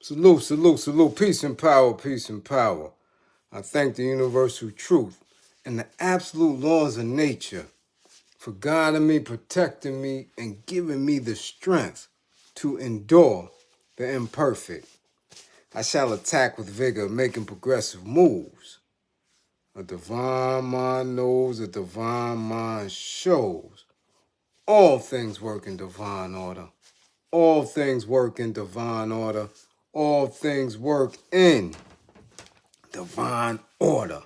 Salute, salute, salute. Peace and power, peace and power. I thank the universal truth and the absolute laws of nature for guiding me, protecting me, and giving me the strength to endure the imperfect. I shall attack with vigor, making progressive moves. A divine mind knows, a divine mind shows. All things work in divine order. All things work in divine order. All things work in divine order.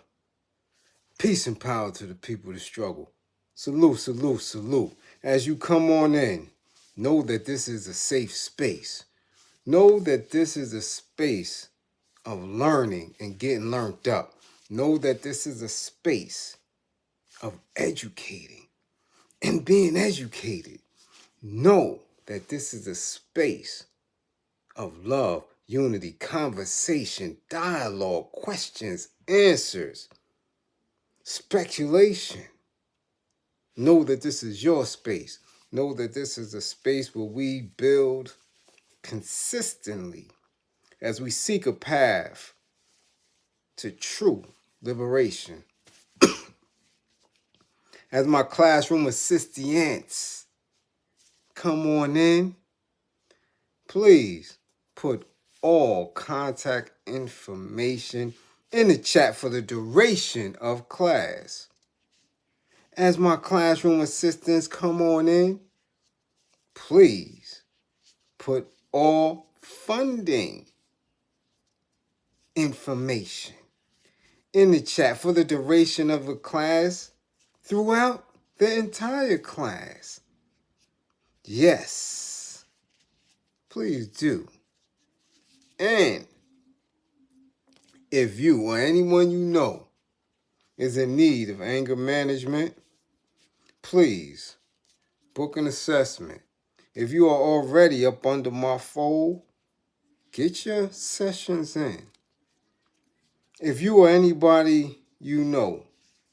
Peace and power to the people that struggle. Salute, salute, salute. As you come on in, know that this is a safe space. Know that this is a space of learning and getting learned up. Know that this is a space of educating and being educated. Know that this is a space of love, unity, conversation, dialogue, questions, answers, speculation. Know that this is your space. Know that this is a space where we build consistently as we seek a path to true liberation. As my classroom assistants come on in, please put all contact information in the chat for the duration of class. As my classroom assistants come on in, please put all funding information in the chat for the duration of the class throughout the entire class. Yes, please do. And if you or anyone you know is in need of anger management, please book an assessment. If you are already up under my fold, get your sessions in. If you or anybody you know,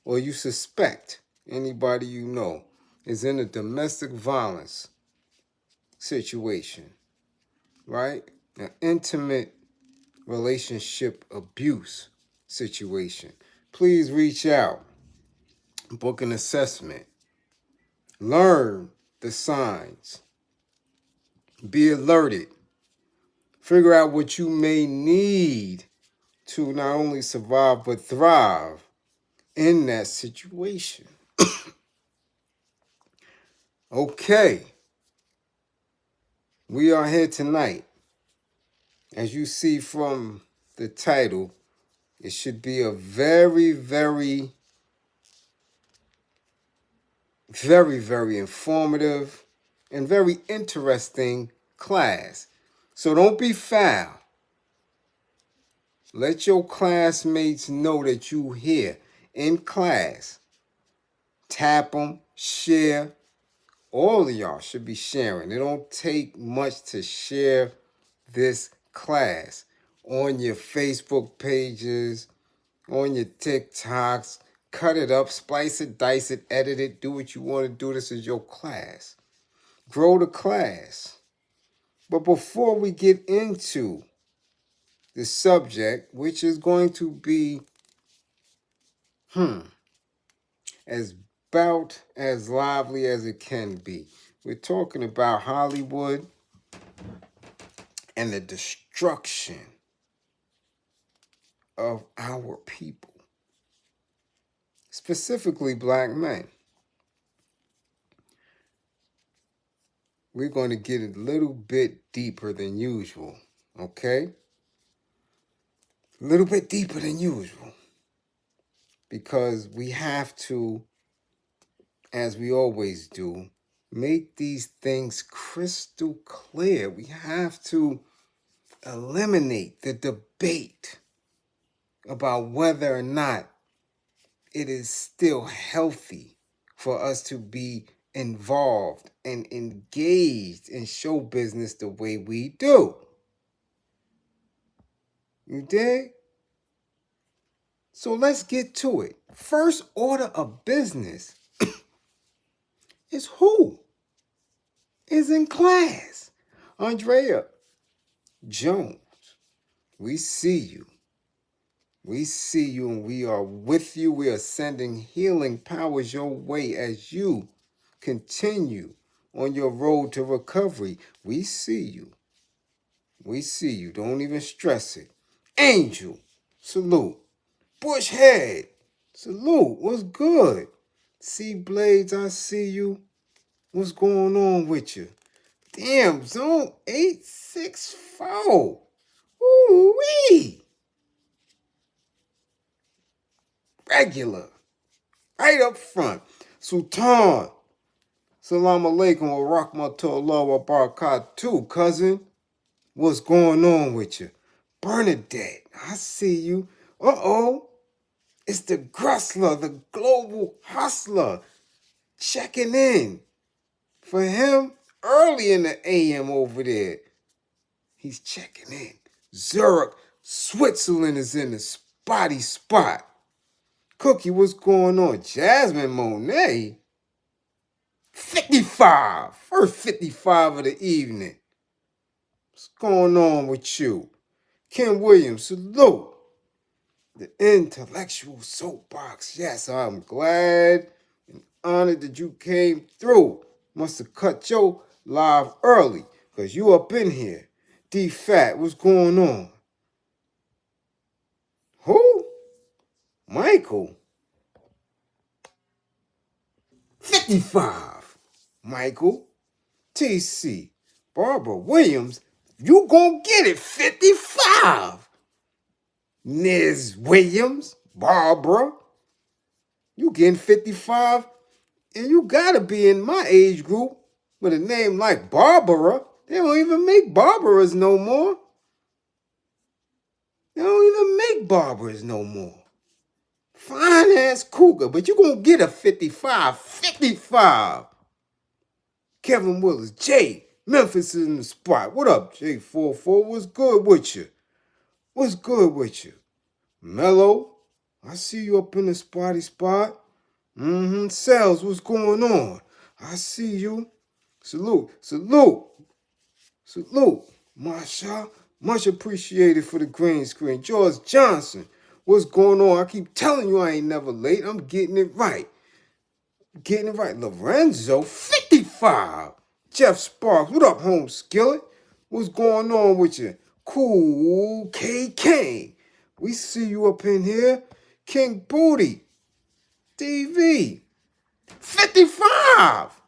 or you suspect anybody you know is in a domestic violence situation, right? An intimate relationship abuse situation, please reach out, book an assessment, learn the signs, be alerted, figure out what you may need to not only survive but thrive in that situation. Okay, we are here tonight. As you see from the title, it should be a very, very, very, very informative and very interesting class. So don't be foul. Let your classmates know that you here in class. Tap them, share. All of y'all should be sharing. It don't take much to share this class on your Facebook pages, on your TikToks. Cut it up, splice it, dice it, edit it, do what you want to do. This is your class. Grow the class. But before we get into the subject, which is going to be as about as lively as it can be. We're talking about Hollywood and the destruction of our people, specifically black men. We're going to get a little bit deeper than usual, okay? A little bit deeper than usual. Because we have to, as we always do, make these things crystal clear. We have to eliminate the debate about whether or not it is still healthy for us to be involved and engaged in show business the way we do. You dig? So let's get to it. First order of business is who is in class. Andrea Jones We see you. We see you and we are with you. We are sending healing powers your way as you continue on your road to recovery. We see you. We see you. Don't even stress it. Angel, salute. Bushhead, salute. What's good? See Blades, I see you. What's going on with you? Damn, zone 864. Ooh-wee. Regular. Right up front. Sultan. Salam alaikum wa rahmatullah wa barakatuh, cousin. What's going on with you? Bernadette, I see you. Uh-oh. It's the Grustler, the global hustler, checking in. For him, early in the AM over there. He's checking in. Zurich, Switzerland is in the spotty spot. Cookie, what's going on? Jasmine Monet, 55. First 55 of the evening. What's going on with you? Ken Williams, salute. The intellectual soapbox. Yes, I'm glad and honored that you came through. Must have cut your live early, because you up in here. D-Fat, what's going on? Who? Michael. 55. Michael. TC. Barbara Williams, you gonna get it. 55. Ms. Williams. Barbara. You getting 55? And you gotta be in my age group with a name like Barbara. They don't even make Barbaras no more. They don't even make Barbaras no more. Fine ass cougar, but you gonna get a 55. 55. Kevin Willis. Jay. Memphis is in the spot. What up, J44? What's good with you? What's good with you? Mello. I see you up in the spotty spot. Sales, what's going on? I see you. Salute, salute, salute. Masha, much appreciated for the green screen. George Johnson, what's going on? I keep telling you I ain't never late. I'm getting it right. Getting it right. Lorenzo, 55. Jeff Sparks, what up, home skillet? What's going on with you? Cool KK. We see you up in here. King Booty. DV. 55.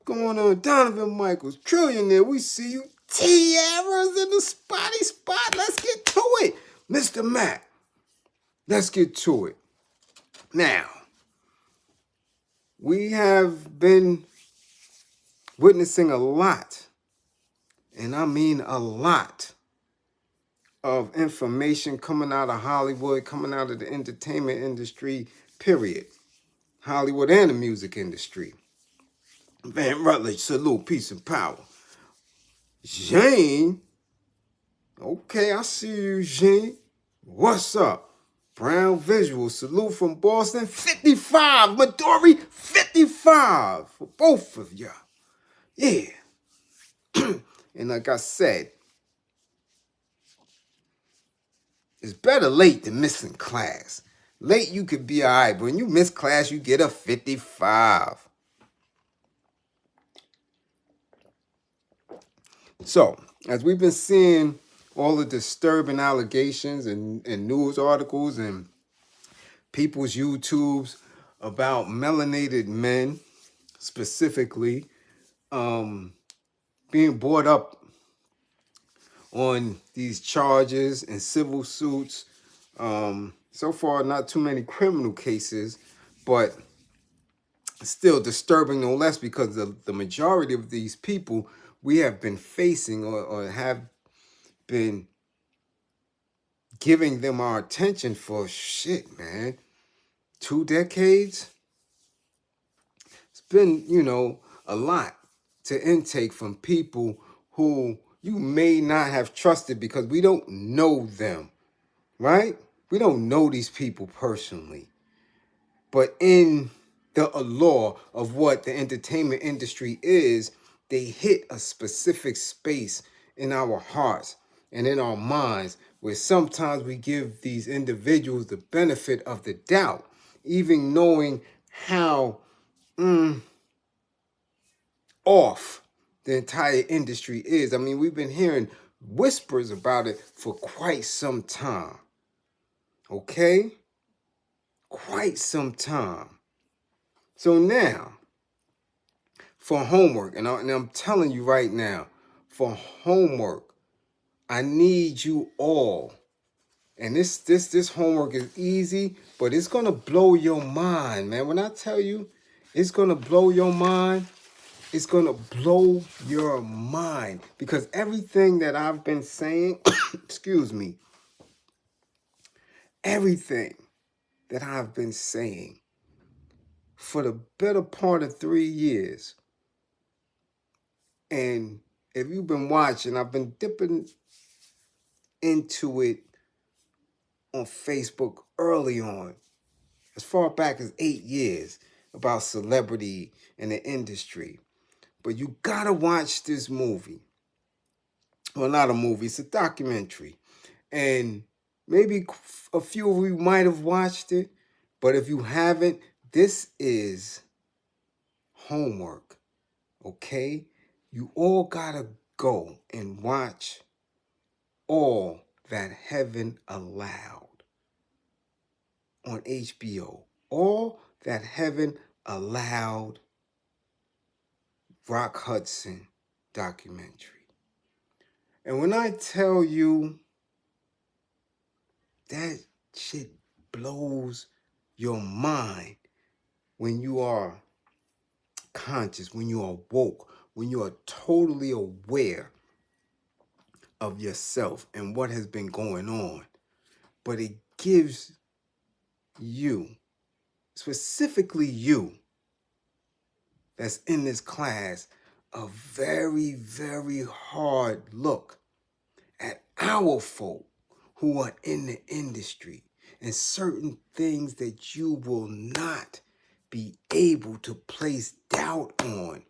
Going on, Donovan Michaels, Trillionaire, we see you. Tiara's in the spotty spot. Let's get to it. Mr. Matt, let's get to it. Now, we have been witnessing a lot, and I mean a lot, of information coming out of Hollywood, coming out of the entertainment industry, period. Hollywood and the music industry. Van Rutledge, salute, peace and power. Jane, okay, I see you, Jane. What's up? Brown Visual, salute from Boston, 55. Midori, 55 for both of y'all. Yeah. And like I said, it's better late than missing class. Late you could be all right, but when you miss class, you get a 55. So, as we've been seeing all the disturbing allegations and news articles and people's YouTubes about melanated men, specifically, being brought up on these charges and civil suits. So far, not too many criminal cases, but still disturbing no less, because the majority of these people we have been facing or have been giving them our attention for shit, man. 2 decades? It's been, a lot to intake from people who you may not have trusted because we don't know them, right? We don't know these people personally. But in the allure of what the entertainment industry is, they hit a specific space in our hearts. and in our minds, where sometimes we give these individuals the benefit of the doubt, even knowing how off the entire industry is. I mean, we've been hearing whispers about it for quite some time. Okay? Quite some time. So now, for homework, and I'm telling you right now, for homework, I need you all. And this homework is easy, but it's gonna blow your mind, man. When I tell you it's gonna blow your mind, it's gonna blow your mind. Because everything that I've been saying, excuse me, everything that I've been saying for the better part of 3 years. And if you've been watching, I've been dipping into it on Facebook early on, as far back as 8 years, about celebrity and the industry. But you gotta watch this movie. Well, not a movie, it's a documentary. And maybe a few of you might have watched it, but if you haven't, this is homework, okay? You all gotta go and watch All That Heaven Allowed on HBO. All That Heaven Allowed Rock Hudson documentary. And when I tell you that shit blows your mind, when you are conscious, when you are woke, when you are totally aware of yourself and what has been going on. But it gives you, specifically you that's in this class, a very, very hard look at our folk who are in the industry and certain things that you will not be able to place doubt on.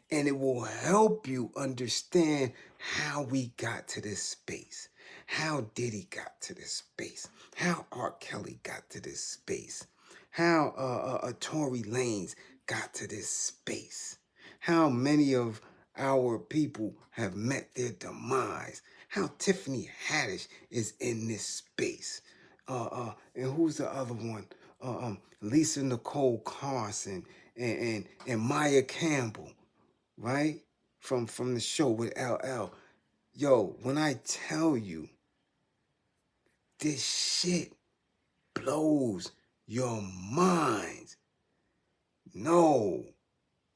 And it will help you understand how we got to this space, how Diddy got to this space, how R. Kelly got to this space, how Tory Lanez got to this space, how many of our people have met their demise, how Tiffany Haddish is in this space, and who's the other one? Lisa Nicole Carson and Maya Campbell, right? From the show with LL. Yo, when I tell you, this shit blows your minds. No.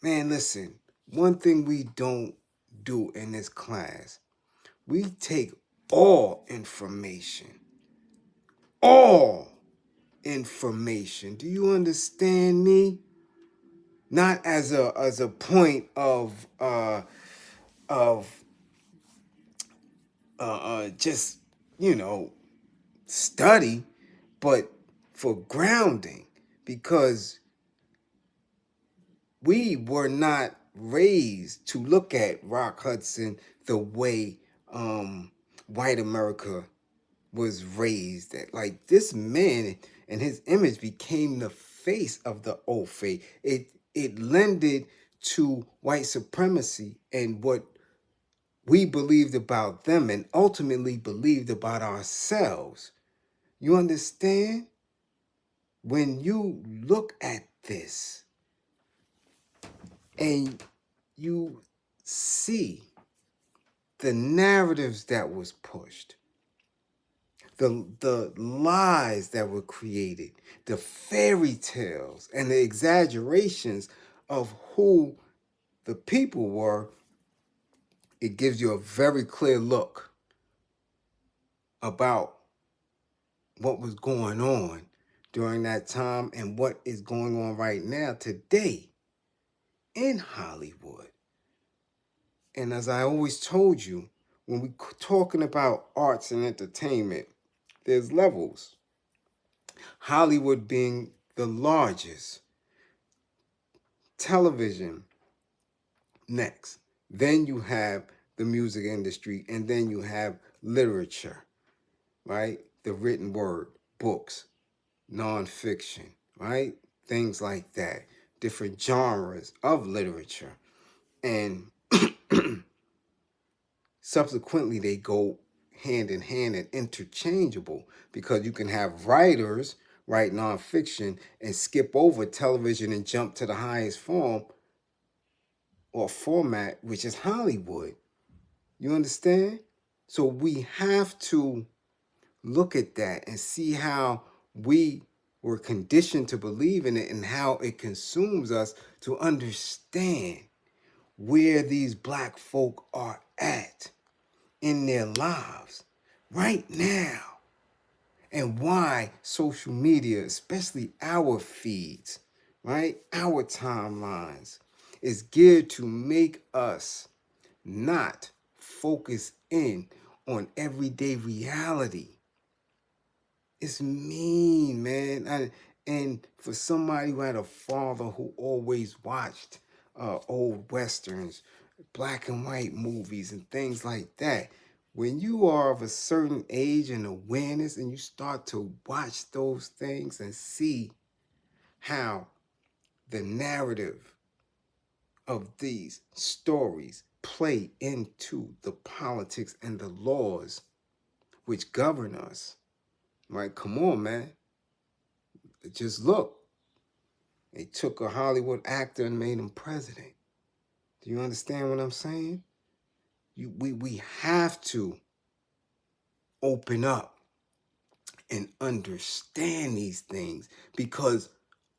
Man, listen, one thing we don't do in this class, we take all information. All information. Do you understand me? Not as a point of just, study, but for grounding, because we were not raised to look at Rock Hudson the way white America was raised at. Like, this man and his image became the face of the old faith. It lended to white supremacy and what we believed about them and ultimately believed about ourselves. You understand? When you look at this and you see the narratives that was pushed, the lies that were created, the fairy tales and the exaggerations of who the people were, it gives you a very clear look about what was going on during that time and what is going on right now today in Hollywood. And as I always told you, when we're talking about arts and entertainment, there's levels. Hollywood being the largest. Television next. Then you have the music industry, and then you have literature, right? The written word, books, nonfiction, right? Things like that. Different genres of literature. And subsequently, they go hand in hand and interchangeable, because you can have writers write nonfiction and skip over television and jump to the highest form or format, which is Hollywood. You understand? So we have to look at that and see how we were conditioned to believe in it and how it consumes us, to understand where these black folk are at in their lives right now, and why social media, especially our feeds, right, our timelines, is geared to make us not focus in on everyday reality. It's mean, man. And for somebody who had a father who always watched old westerns, black and white movies, and things like that, when you are of a certain age and awareness, and you start to watch those things and see how the narrative of these stories play into the politics and the laws which govern us, right? Come on, man. Just look. They took a Hollywood actor and made him president. Do you understand what I'm saying? We have to open up and understand these things, because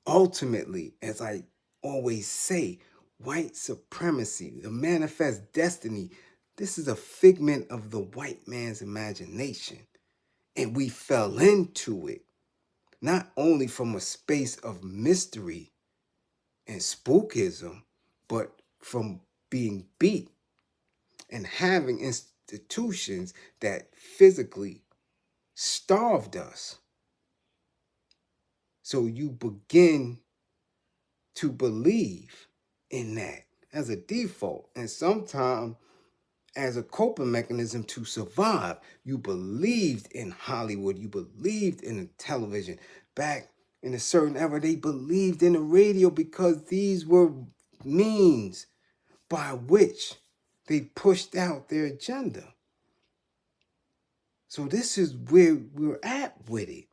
ultimately, as I always say, white supremacy, the manifest destiny, this is a figment of the white man's imagination. And we fell into it, not only from a space of mystery and spookism, but from being beat and having institutions that physically starved us. So you begin to believe in that as a default, and sometimes as a coping mechanism to survive. You believed in Hollywood, you believed in television. Back in a certain era, they believed in the radio, because these were means by which they pushed out their agenda. So this is where we're at with it.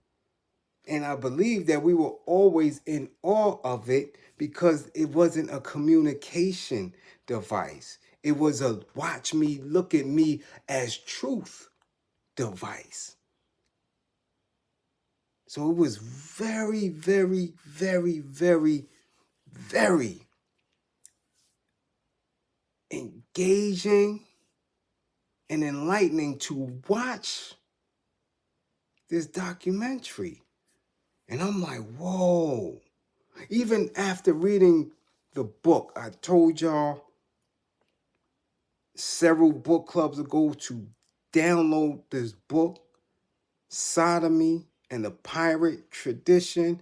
And I believe that we were always in awe of it, because it wasn't a communication device. It was a watch me, look at me as truth device. So it was very, very, very, very, very engaging and enlightening to watch this documentary. And I'm like, whoa. Even after reading the book, I told y'all several book clubs ago to download this book, Sodomy and the Pirate Tradition,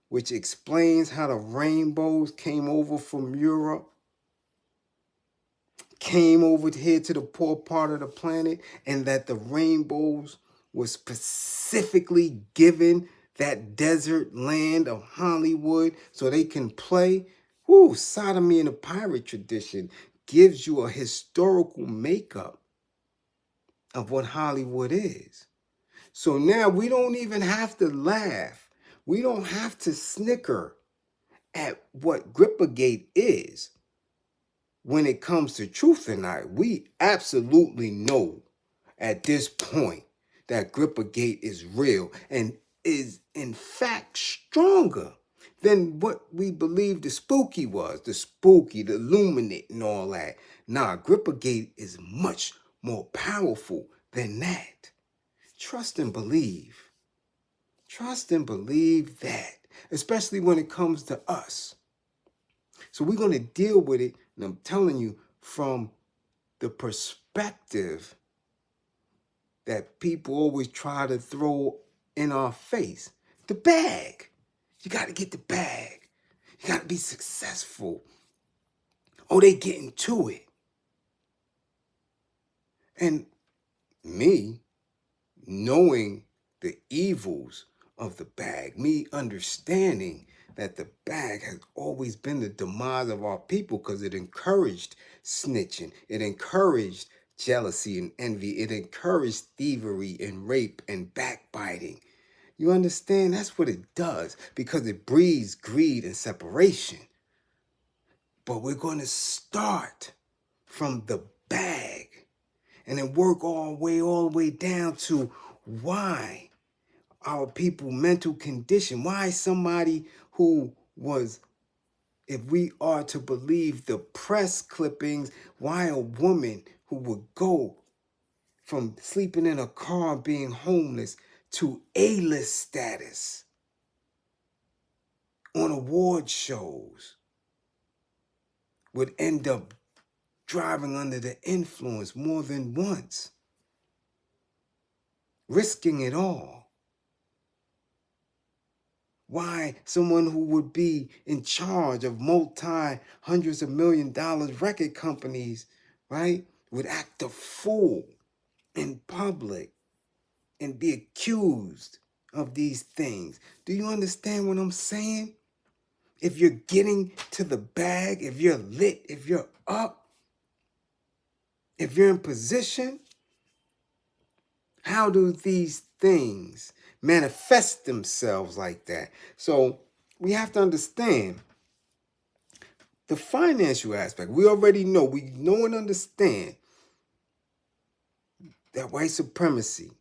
which explains how the rainbows came over from Europe, came over here to the poor part of the planet, and that the rainbows were specifically given that desert land of Hollywood so they can play. Whoo, Sodomy and the Pirate Tradition gives you a historical makeup of what Hollywood is. So now we don't even have to laugh. We don't have to snicker at what Grippergate is. When it comes to truth and I, we absolutely know at this point that Grippergate is real and is in fact stronger than what we believe the spooky was, the spooky, the illuminate and all that. Nah, Grippergate is much more powerful than that. Trust and believe. Trust and believe that, especially when it comes to us. So we're going to deal with it, and I'm telling you, from the perspective that people always try to throw in our face. The bag. You got to get the bag. You got to be successful. Oh, they getting to it. And Me knowing the evils of the bag, me understanding that the bag has always been the demise of our people because it encouraged snitching, it encouraged jealousy and envy, it encouraged thievery and rape and backbiting. You understand? That's what it does because it breeds greed and separation. But we're going to start from the bag and then work all the way down to why our people mental condition, why somebody who was, if we are to believe the press clippings, why a woman who would go from sleeping in a car being homeless to A-list status on award shows would end up driving under the influence more than once, risking it all. Why someone who would be in charge of hundreds of million dollars record companies, right, would act a fool in public and be accused of these things. Do you understand what I'm saying? If you're getting to the bag, if you're lit, if you're up, if you're in position, how do these things manifest themselves like that? So we have to understand the financial aspect. We already know, we know and understand that white supremacy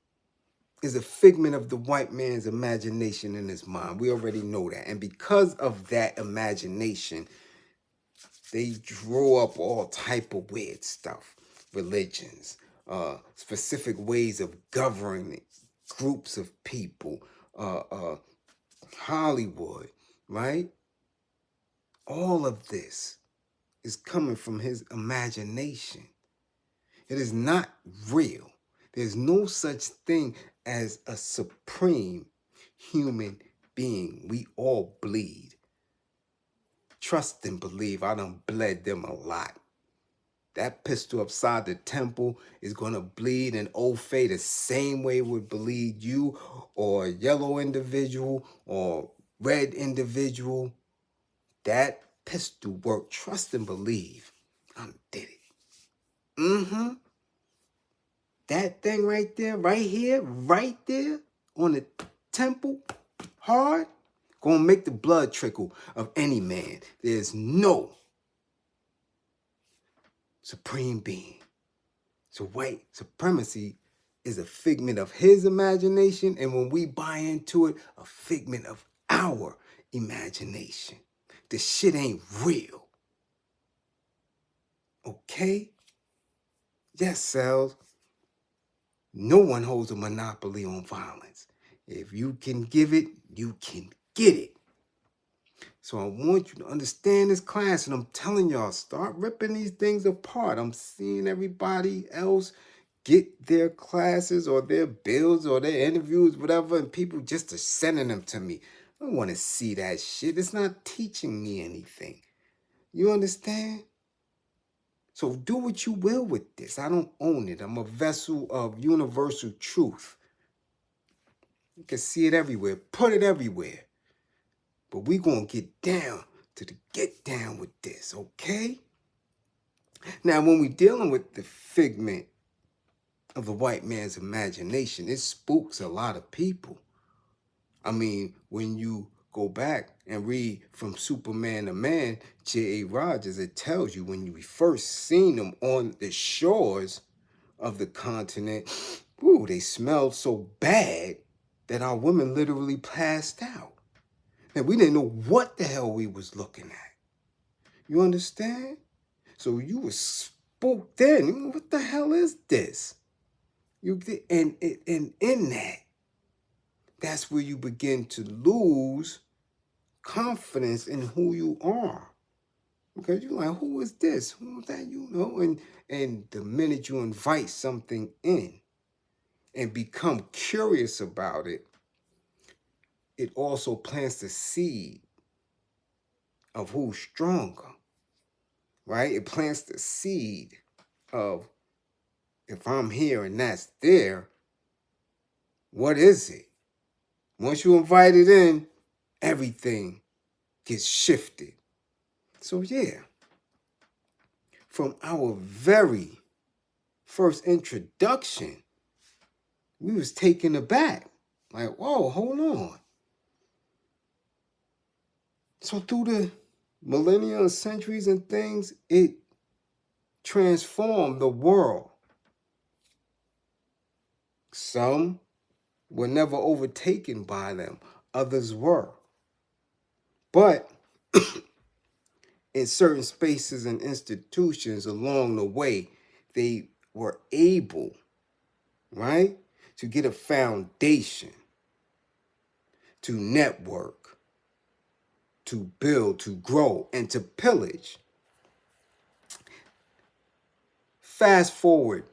is a figment of the white man's imagination in his mind. We already know that. And because of that imagination, they drew up all type of weird stuff. Religions, specific ways of governing groups of people, Hollywood, right? All of this is coming from his imagination. It is not real. There's no such thing as a supreme human being. We all bleed. Trust and believe. I done bled them a lot. That pistol upside the temple is going to bleed an old fate the same way it would bleed you or a yellow individual or red individual. That pistol work. Trust and believe. I did it. That thing right there, right here, right there on the temple, hard, gonna make the blood trickle of any man. There's no supreme being. So white supremacy is a figment of his imagination, and when we buy into it, a figment of our imagination. This shit ain't real. Okay? Yes, Cells. No one holds a monopoly on violence. If you can give it, you can get it. So I want you to understand this class, and I'm telling y'all, start ripping these things apart. I'm seeing everybody else get their classes or their bills or their interviews, whatever, and people just are sending them to me. I don't want to see that shit. It's not teaching me anything. You understand? So do what you will with this. I don't own it. I'm a vessel of universal truth. You can see it everywhere. Put it everywhere. But we going to get down to the get down with this, okay? Now, when we're dealing with the figment of the white man's imagination, it spooks a lot of people. I mean, when you go back and read From Superman to Man, J.A. Rogers, it tells you when you first seen them on the shores of the continent, ooh, they smelled so bad that our women literally passed out. And we didn't know what the hell we was looking at. You understand? So you were spooked then. What the hell is this? And in that, that's where you begin to lose confidence in who you are. Because you're like, who is this? Who is that? You know? And the minute you invite something in and become curious about it, it also plants the seed of who's stronger, right? It plants the seed of If I'm here and that's there, what is it? Once you invite it in, everything gets shifted. So yeah, from our very first introduction, we was taken aback. Like, whoa, hold on. So through the millennia and centuries and things, it transformed the world. Some were never overtaken by them. Others were. But in certain spaces and institutions along the way, they were able, right, to get a foundation, to network, to build, to grow, and to pillage. Fast forward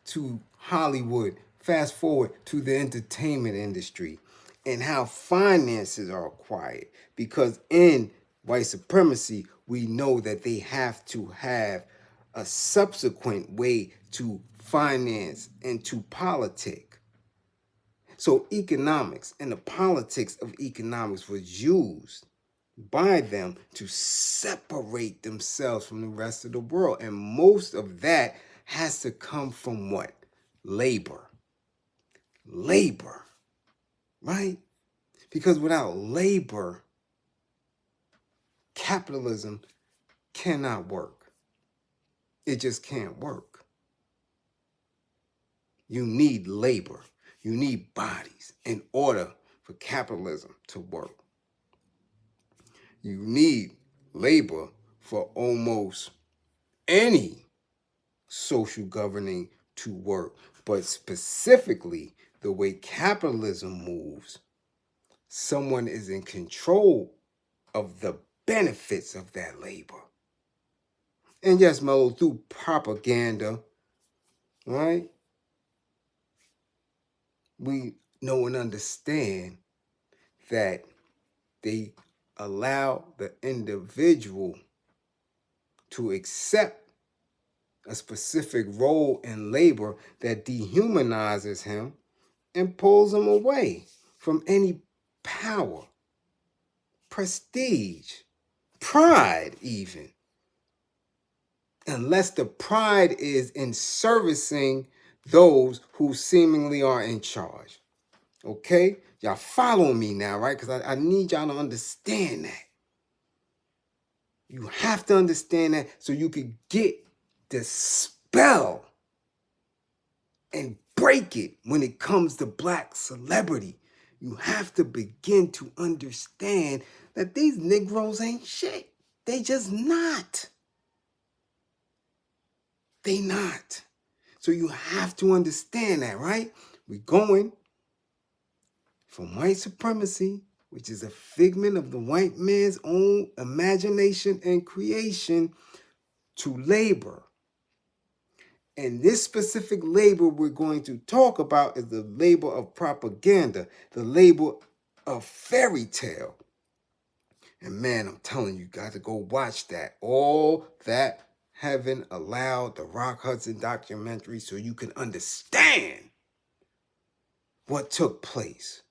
to Hollywood, fast forward to the entertainment industry and how finances are acquired. Because in white supremacy, we know that they have to have a subsequent way to finance and to politic. So economics and the politics of economics was used by them to separate themselves from the rest of the world. And most of that has to come from what? Labor. Labor, right? Because without labor, capitalism cannot work. It just can't work. You need labor. You need bodies in order for capitalism to work. You need labor for almost any social governing to work. But specifically, the way capitalism moves, someone is in control of the benefits of that labor. And yes, Mellow, through propaganda, right? We know and understand that they allow the individual to accept a specific role in labor that dehumanizes him and pulls him away from any power, prestige, pride even. Unless the pride is in servicing those who seemingly are in charge. Okay? Y'all follow me now, right? Because I need y'all to understand that. You have to understand that so you can get the spell and break it when it comes to black celebrity. You have to begin to understand that these Negroes ain't shit. They just not. They not. So you have to understand that, right? We're going from white supremacy, which is a figment of the white man's own imagination and creation, to labor. And this specific labor we're going to talk about is the labor of propaganda, the labor of fairy tale. And man, I'm telling you, got to go watch that. All that Heaven Allowed, the Rock Hudson documentary, so you can understand what took place.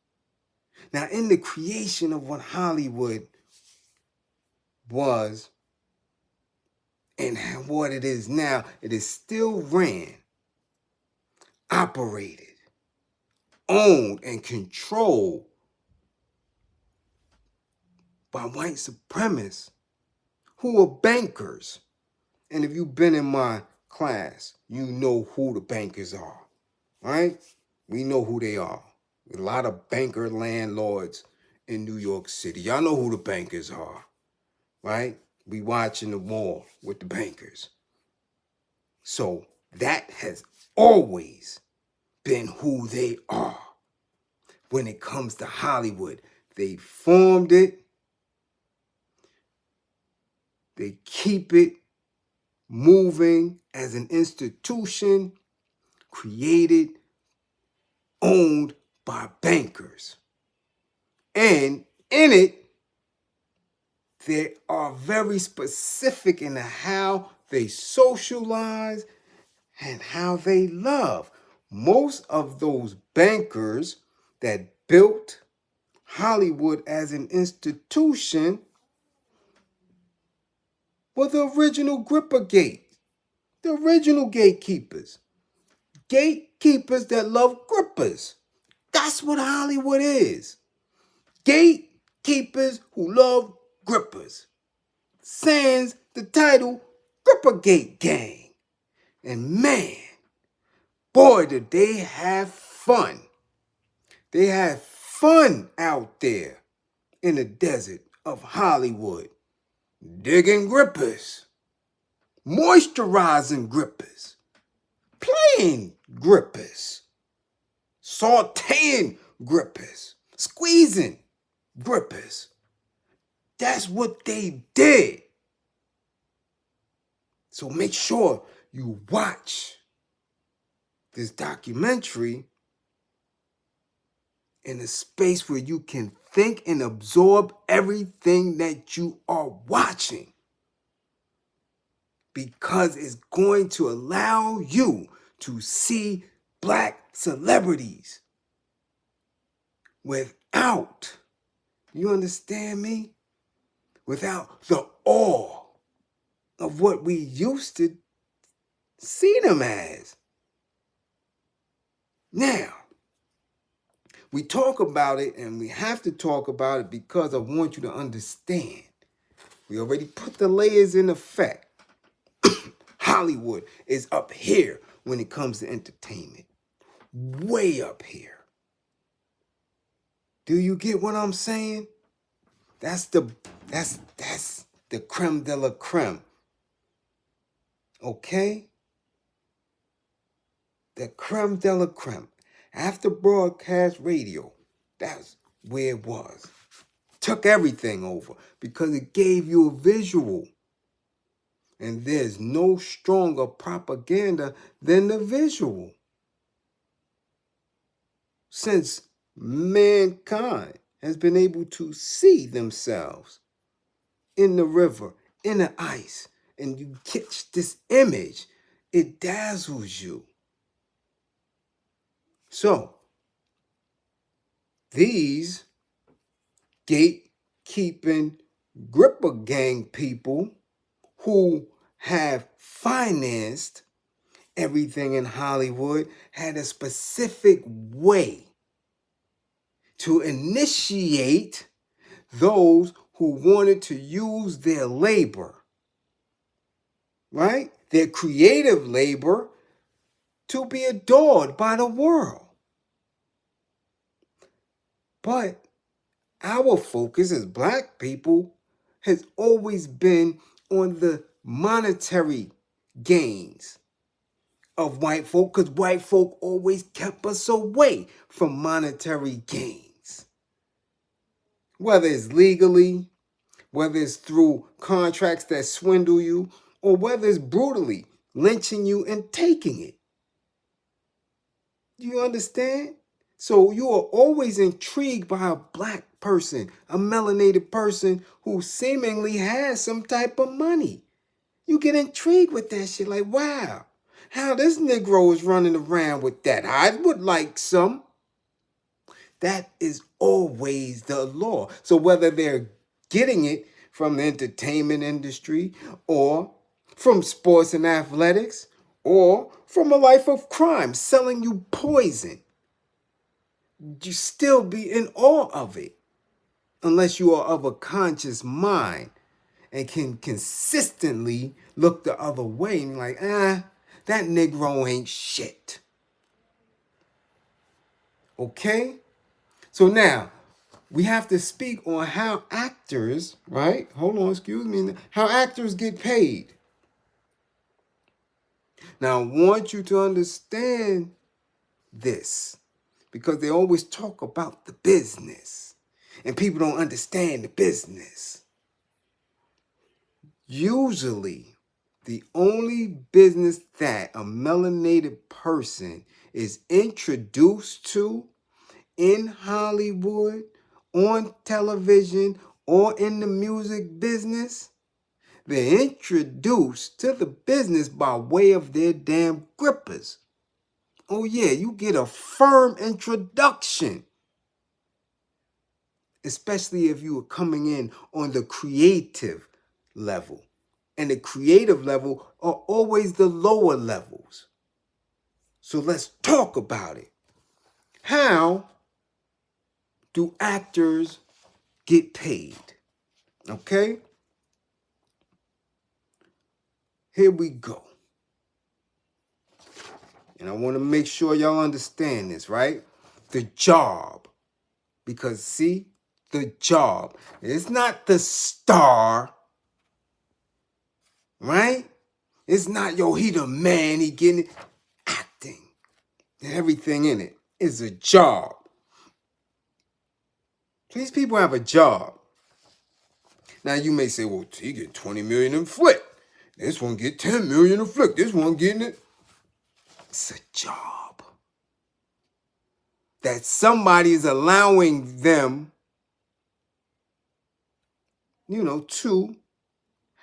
Now, in the creation of what Hollywood was and what it is now, it is still ran, operated, owned, and controlled by white supremacists who are bankers. And if you've been in my class, you know who the bankers are, right? We know who they are. A lot of banker landlords in New York City. Y'all know who the bankers are, right? We watching the mall with the bankers. So that has always been who they are. When it comes to Hollywood, they formed it. They keep it moving as an institution created, owned by bankers. And in it, they are very specific in how they socialize, and how they love. Most of those bankers that built Hollywood as an institution were the original Gripper Gate, the original gatekeepers. Gatekeepers that love grippers. That's what Hollywood is. Gatekeepers who love grippers. Sans the title Grippergate Gang. And man, boy, did they have fun. They had fun out there in the desert of Hollywood. Digging grippers. Moisturizing grippers. Playing grippers. Sauteing grippers. Squeezing grippers. That's what they did. So make sure you watch this documentary in a space where you can think and absorb everything that you are watching. Because it's going to allow you to see black celebrities without, you understand me? Without the awe of what we used to see them as. Now, we talk about it, and we have to talk about it because I want you to understand. We already put the layers in effect. Hollywood is up here when it comes to entertainment. Way up here. Do you get what I'm saying? That's the creme de la creme. Okay? The creme de la creme. After broadcast radio, that's where it was. Took everything over because it gave you a visual. And there's no stronger propaganda than the visual. Since mankind has been able to see themselves in the river, in the ice, and you catch this image, it dazzles you. So, these gatekeeping gripper gang people who have financed everything in Hollywood had a specific way to initiate those who wanted to use their labor, right? Their creative labor to be adored by the world. But our focus as black people has always been on the monetary gains of white folk, because white folk always kept us away from monetary gains. Whether it's legally, whether it's through contracts that swindle you, or whether it's brutally lynching you and taking it. Do you understand? So you are always intrigued by a black person, a melanated person who seemingly has some type of money. You get intrigued with that shit, like, wow, how this Negro is running around with that. I would like some. That is always the law. So whether they're getting it from the entertainment industry or from sports and athletics or from a life of crime, selling you poison, you still be in awe of it unless you are of a conscious mind and can consistently look the other way and like, that Negro ain't shit. Okay? So now, we have to speak on how actors, right? Hold on, excuse me. How actors get paid. Now, I want you to understand this because they always talk about the business and people don't understand the business. Usually, the only business that a melanated person is introduced to in Hollywood, on television, or in the music business, They're introduced to the business by way of their damn grippers. Oh yeah, you get a firm introduction. Especially if you are coming in on the creative level. And the creative level are always the lower levels. So let's talk about it. How do actors get paid? Okay? Here we go. And I want to make sure y'all understand this, right? The job. Because see, the job. It's not the star. Right? It's not, yo, he the man, he getting it. Acting. Everything in it is a job. These people have a job. Now you may say, well, he get 20 million in flick. This one get 10 million in flick. This one getting it. It's a job that somebody is allowing them, to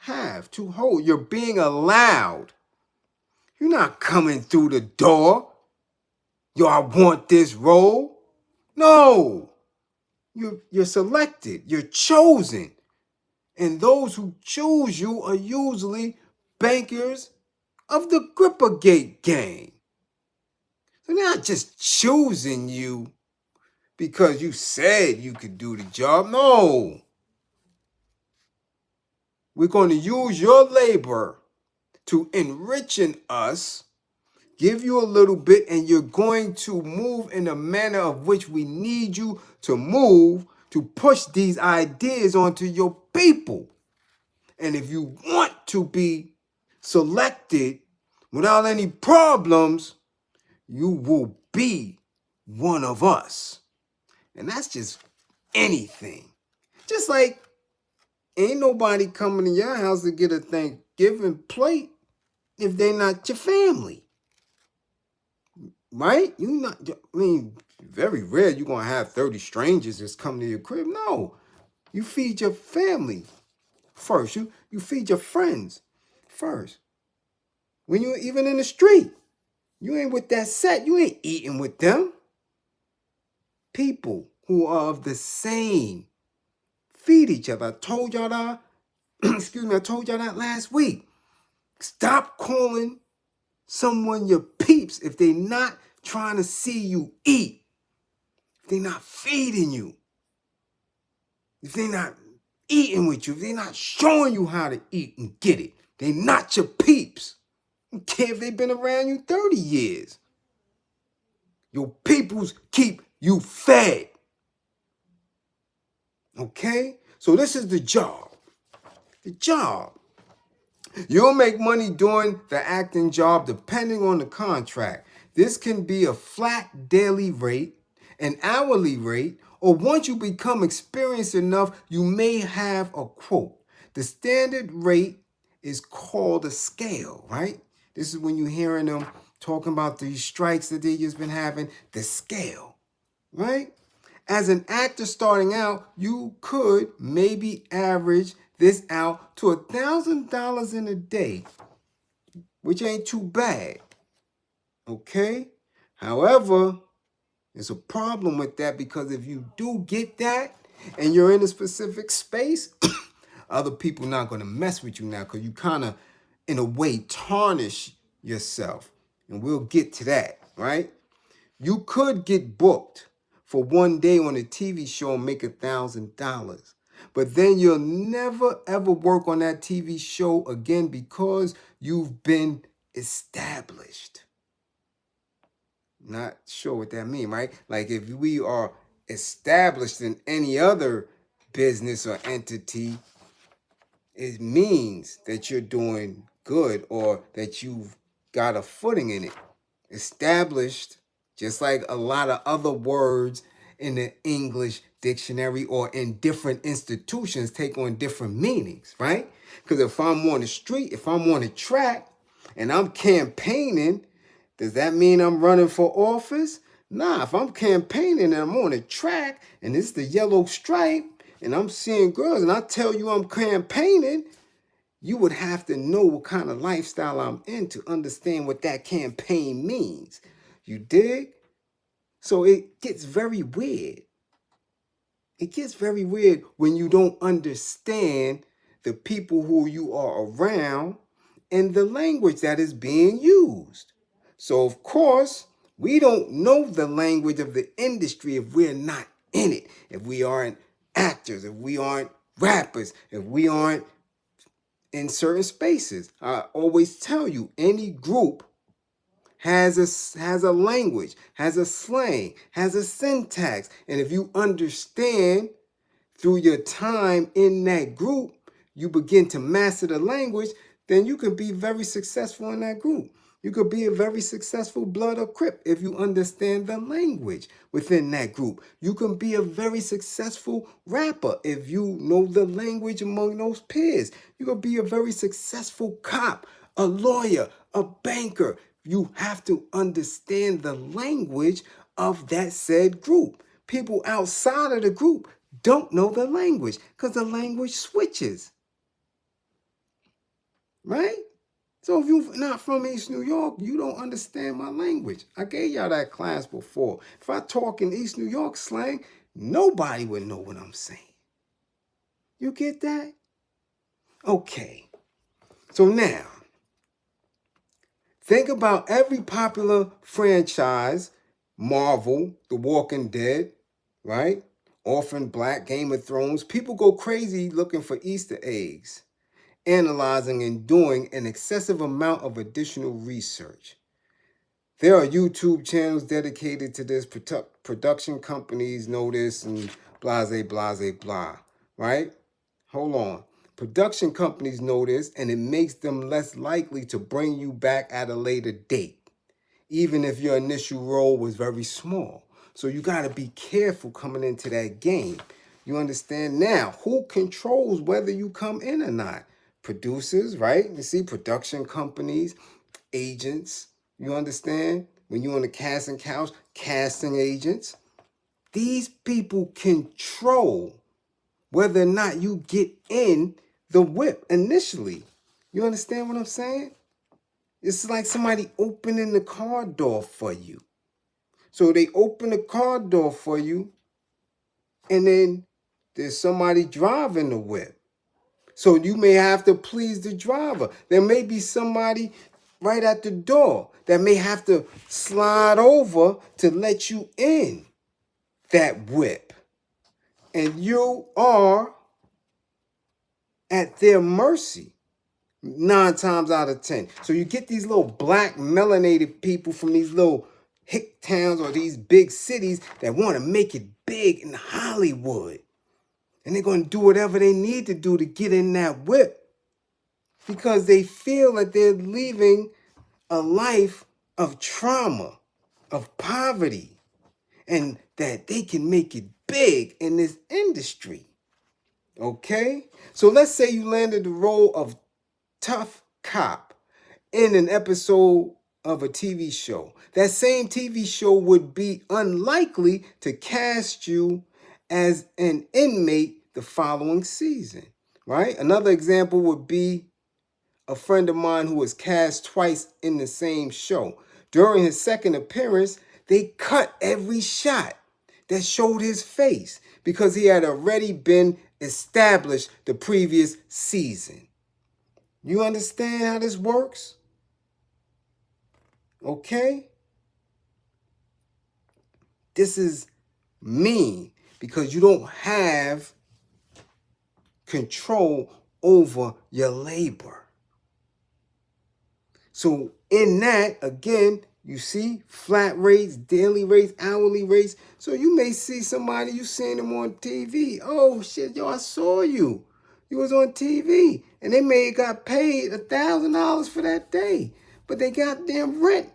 have, to hold. You're being allowed. You're not coming through the door. Yo, I want this role. No. You're selected. You're chosen. And those who choose you are usually bankers of the Grippergate gang. So they're not just choosing you because you said you could do the job. No. We're going to use your labor to enrichen us, give you a little bit, and you're going to move in the manner of which we need you to move to push these ideas onto your people. And if you want to be selected without any problems, you will be one of us. And that's just anything. Just like ain't nobody coming to your house to get a Thanksgiving plate if they not your family. Right? Very rare you're going to have 30 strangers that's coming to your crib. No. You feed your family first. You feed your friends first. When you're even in the street, you ain't with that set. You ain't eating with them. People who are of the same feed each other. I told y'all that. I told y'all that last week. Stop calling someone your peeps if they not trying to see you eat. If they not feeding you. If they not eating with you. If they not showing you how to eat and get it. They not your peeps. I don't care if they've been around you 30 years. Your peoples keep you fed. Okay? So this is the job. The job. You'll make money doing the acting job depending on the contract. This can be a flat daily rate, an hourly rate, or once you become experienced enough, you may have a quote. The standard rate is called a scale, right? This is when you're hearing them talking about these strikes that they just been having, the scale, right? As an actor starting out, you could maybe average this out to $1,000 in a day, which ain't too bad, okay? However, there's a problem with that because if you do get that and you're in a specific space, other people not going to mess with you now because you kind of, in a way, tarnish yourself. And we'll get to that, right? You could get booked for one day on a TV show and make $1,000. But then you'll never, ever work on that TV show again because you've been established. Not sure what that means, right? Like if we are established in any other business or entity, it means that you're doing good or that you've got a footing in it. Established, just like a lot of other words in the English dictionary or in different institutions take on different meanings, right? Because if I'm on the street, if I'm on a track and I'm campaigning, does that mean I'm running for office? Nah, if I'm campaigning and I'm on a track and it's the yellow stripe and I'm seeing girls and I tell you I'm campaigning, you would have to know what kind of lifestyle I'm in to understand what that campaign means. You dig? So it gets very weird. It gets very weird when you don't understand the people who you are around and the language that is being used. So, of course, we don't know the language of the industry if we're not in it, if we aren't actors, if we aren't rappers, if we aren't in certain spaces. I always tell you, any group has a language, has a slang, has a syntax. And if you understand through your time in that group, you begin to master the language, then you could be very successful in that group. You could be a very successful Blood or Crip if you understand the language within that group. You can be a very successful rapper if you know the language among those peers. You could be a very successful cop, a lawyer, a banker. You have to understand the language of that said group. People outside of the group don't know the language because the language switches, right? So if you're not from East New York, you don't understand my language. I gave y'all that class before. If I talk in East New York slang, nobody would know what I'm saying. You get that? Okay. So now, think about every popular franchise, Marvel, The Walking Dead, right? Orphan Black, Game of Thrones. People go crazy looking for Easter eggs, analyzing and doing an excessive amount of additional research. There are YouTube channels dedicated to this. Production companies know this and blase, blase, blah, right? Hold on. Production companies know this, and it makes them less likely to bring you back at a later date, even if your initial role was very small. So you got to be careful coming into that game. You understand now who controls whether you come in or not? Producers, right? You see, production companies, agents. You understand? When you're on the casting couch, casting agents. These people control whether or not you get in the whip initially. You understand what I'm saying? It's like somebody opening the car door for you. So they open the car door for you, and then there's somebody driving the whip. So you may have to please the driver. There may be somebody right at the door that may have to slide over to let you in that whip. And you are at their mercy 9 times out of 10. So you get these little black melanated people from these little hick towns or these big cities that want to make it big in Hollywood. And they're going to do whatever they need to do to get in that whip because they feel that they're leaving a life of trauma, of poverty, and that they can make it big in this industry. Okay? So let's say you landed the role of tough cop in an episode of a TV show. That same TV show would be unlikely to cast you as an inmate the following season, right? Another example would be a friend of mine who was cast twice in the same show. During his second appearance, they cut every shot that showed his face because he had already been established the previous season. You understand how this works? Okay? This is mean because you don't have control over your labor. So in that, again, you see flat rates, daily rates, hourly rates. So you may see somebody, you seen them on TV. Oh shit, yo, I saw you. You was on TV. And they may have got paid $1,000 for that day. But they goddamn rent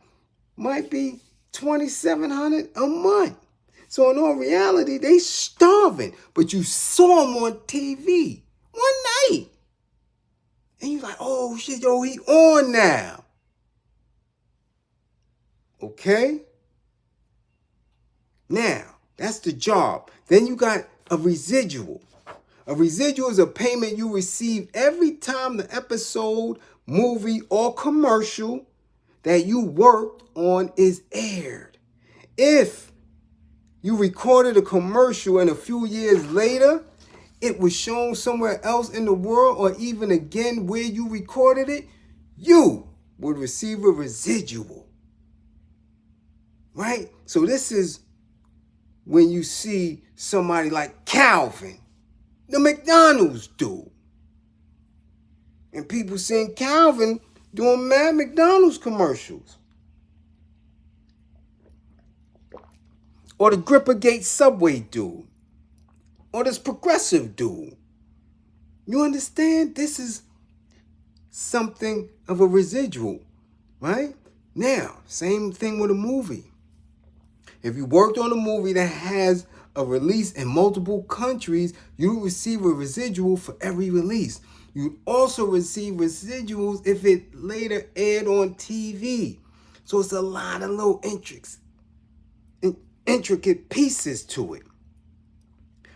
might be $2,700 a month. So in all reality, they starving. But you saw them on TV one night. And you're like, oh shit, yo, he on now. Okay? Now, that's the job. Then you got a residual. A residual is a payment you receive every time the episode, movie, or commercial that you worked on is aired. If you recorded a commercial and a few years later, it was shown somewhere else in the world or even again where you recorded it, you would receive a residual. Right? So this is when you see somebody like Calvin, the McDonald's dude. And people seeing Calvin doing mad McDonald's commercials. Or the Grippergate Subway dude. Or this progressive dude. You understand? This is something of a residual, right? Now, same thing with a movie. If you worked on a movie that has a release in multiple countries, you receive a residual for every release. You also receive residuals if it later aired on TV. So it's a lot of little intricate pieces to it.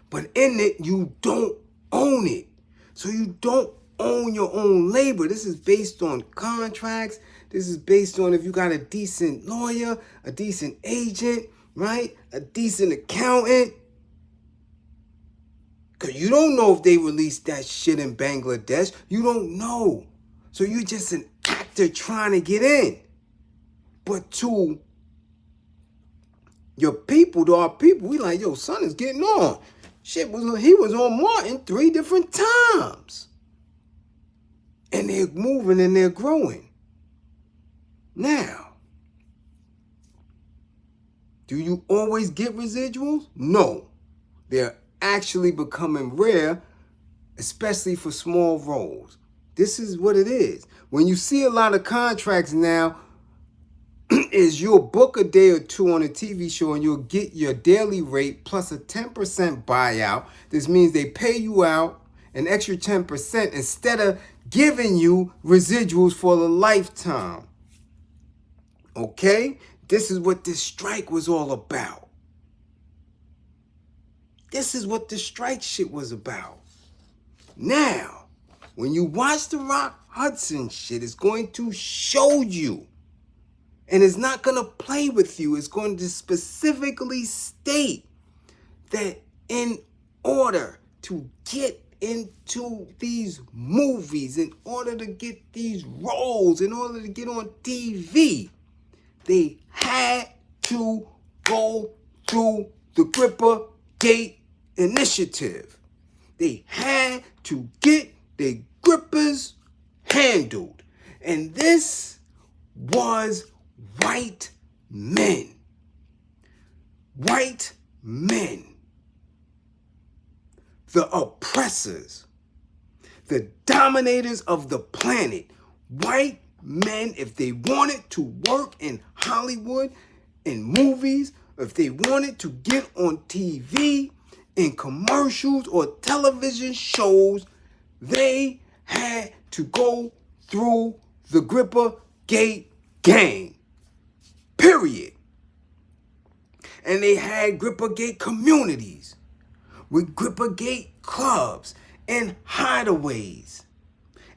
But in it, you don't own it. So you don't own your own labor. This is based on contracts. This is based on if you got a decent lawyer, a decent agent, right? A decent accountant. Because you don't know if they released that shit in Bangladesh. You don't know. So you're just an actor trying to get in. But to your people, to our people, we like, yo, son is getting on. He was on Martin 3 different times. And they're moving and they're growing. Now, do you always get residuals? No. They're actually becoming rare, especially for small roles. This is what it is. When you see a lot of contracts now, is you'll book a day or two on a TV show and you'll get your daily rate plus a 10% buyout. This means they pay you out an extra 10% instead of giving you residuals for the lifetime. Okay? This is what this strike was all about. This is what the strike shit was about. Now, when you watch the Rock Hudson shit, it's going to show you. And it's not going to play with you. It's going to specifically state that in order to get into these movies, in order to get these roles, in order to get on TV, they had to go through the Grippergate initiative. They had to get their grippers handled. And this was white men. White men. The oppressors. The dominators of the planet. White men, if they wanted to work in Hollywood, in movies, if they wanted to get on TV, in commercials or television shows, they had to go through the Grippergate gang. Period. And they had Grippergate communities with Grippergate clubs and hideaways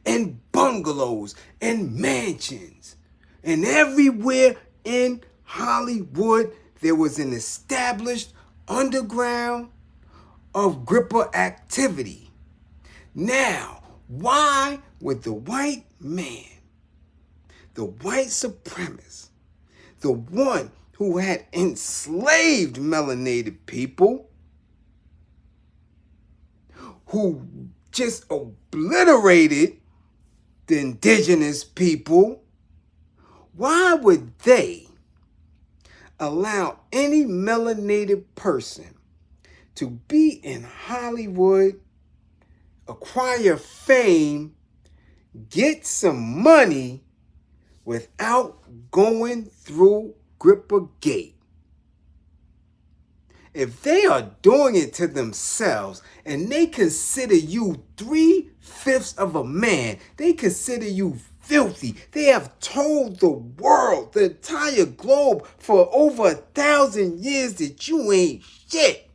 and bungalows and mansions. And everywhere in Hollywood, there was an established underground of Gripper activity. Now, why would the white man, the white supremacist, the one who had enslaved melanated people, who just obliterated the indigenous people, why would they allow any melanated person to be in Hollywood, acquire fame, get some money without going through Grippergate? If they are doing it to themselves and they consider you 3/5 of a man, they consider you filthy. They have told the world, the entire globe, for over 1,000 years that you ain't shit.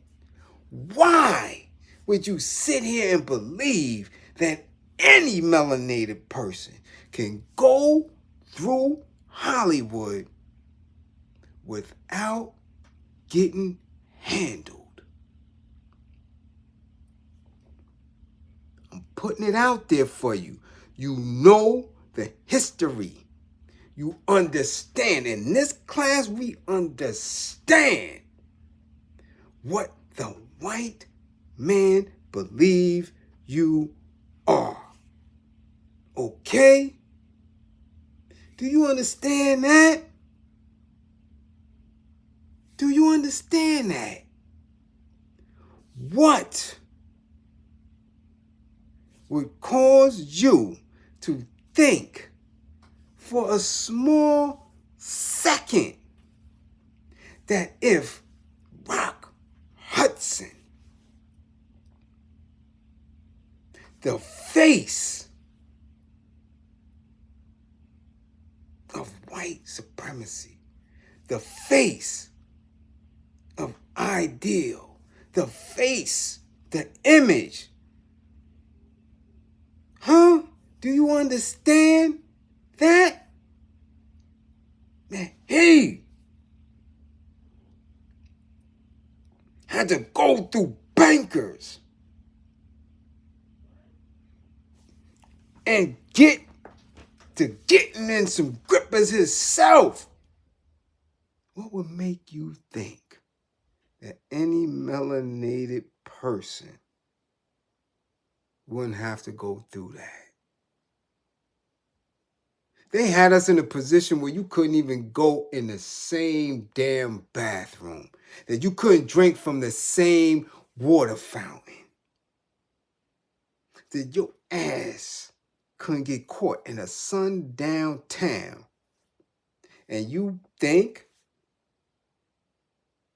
Why would you sit here and believe that any melanated person can go through Hollywood without getting handled? I'm putting it out there for you. You know the history. You understand. In this class, we understand what the white man believe you are. Okay? Do you understand that? Do you understand that? What would cause you to think for a small second that if Rock Hudson, the face of white supremacy, the face of ideal, the face, the image, huh? Do you understand that? That he had to go through bankers and get to getting in some grippers himself? What would make you think that any melanated person wouldn't have to go through that? They had us in a position where you couldn't even go in the same damn bathroom, that you couldn't drink from the same water fountain, that your ass couldn't get caught in a sundown town. And you think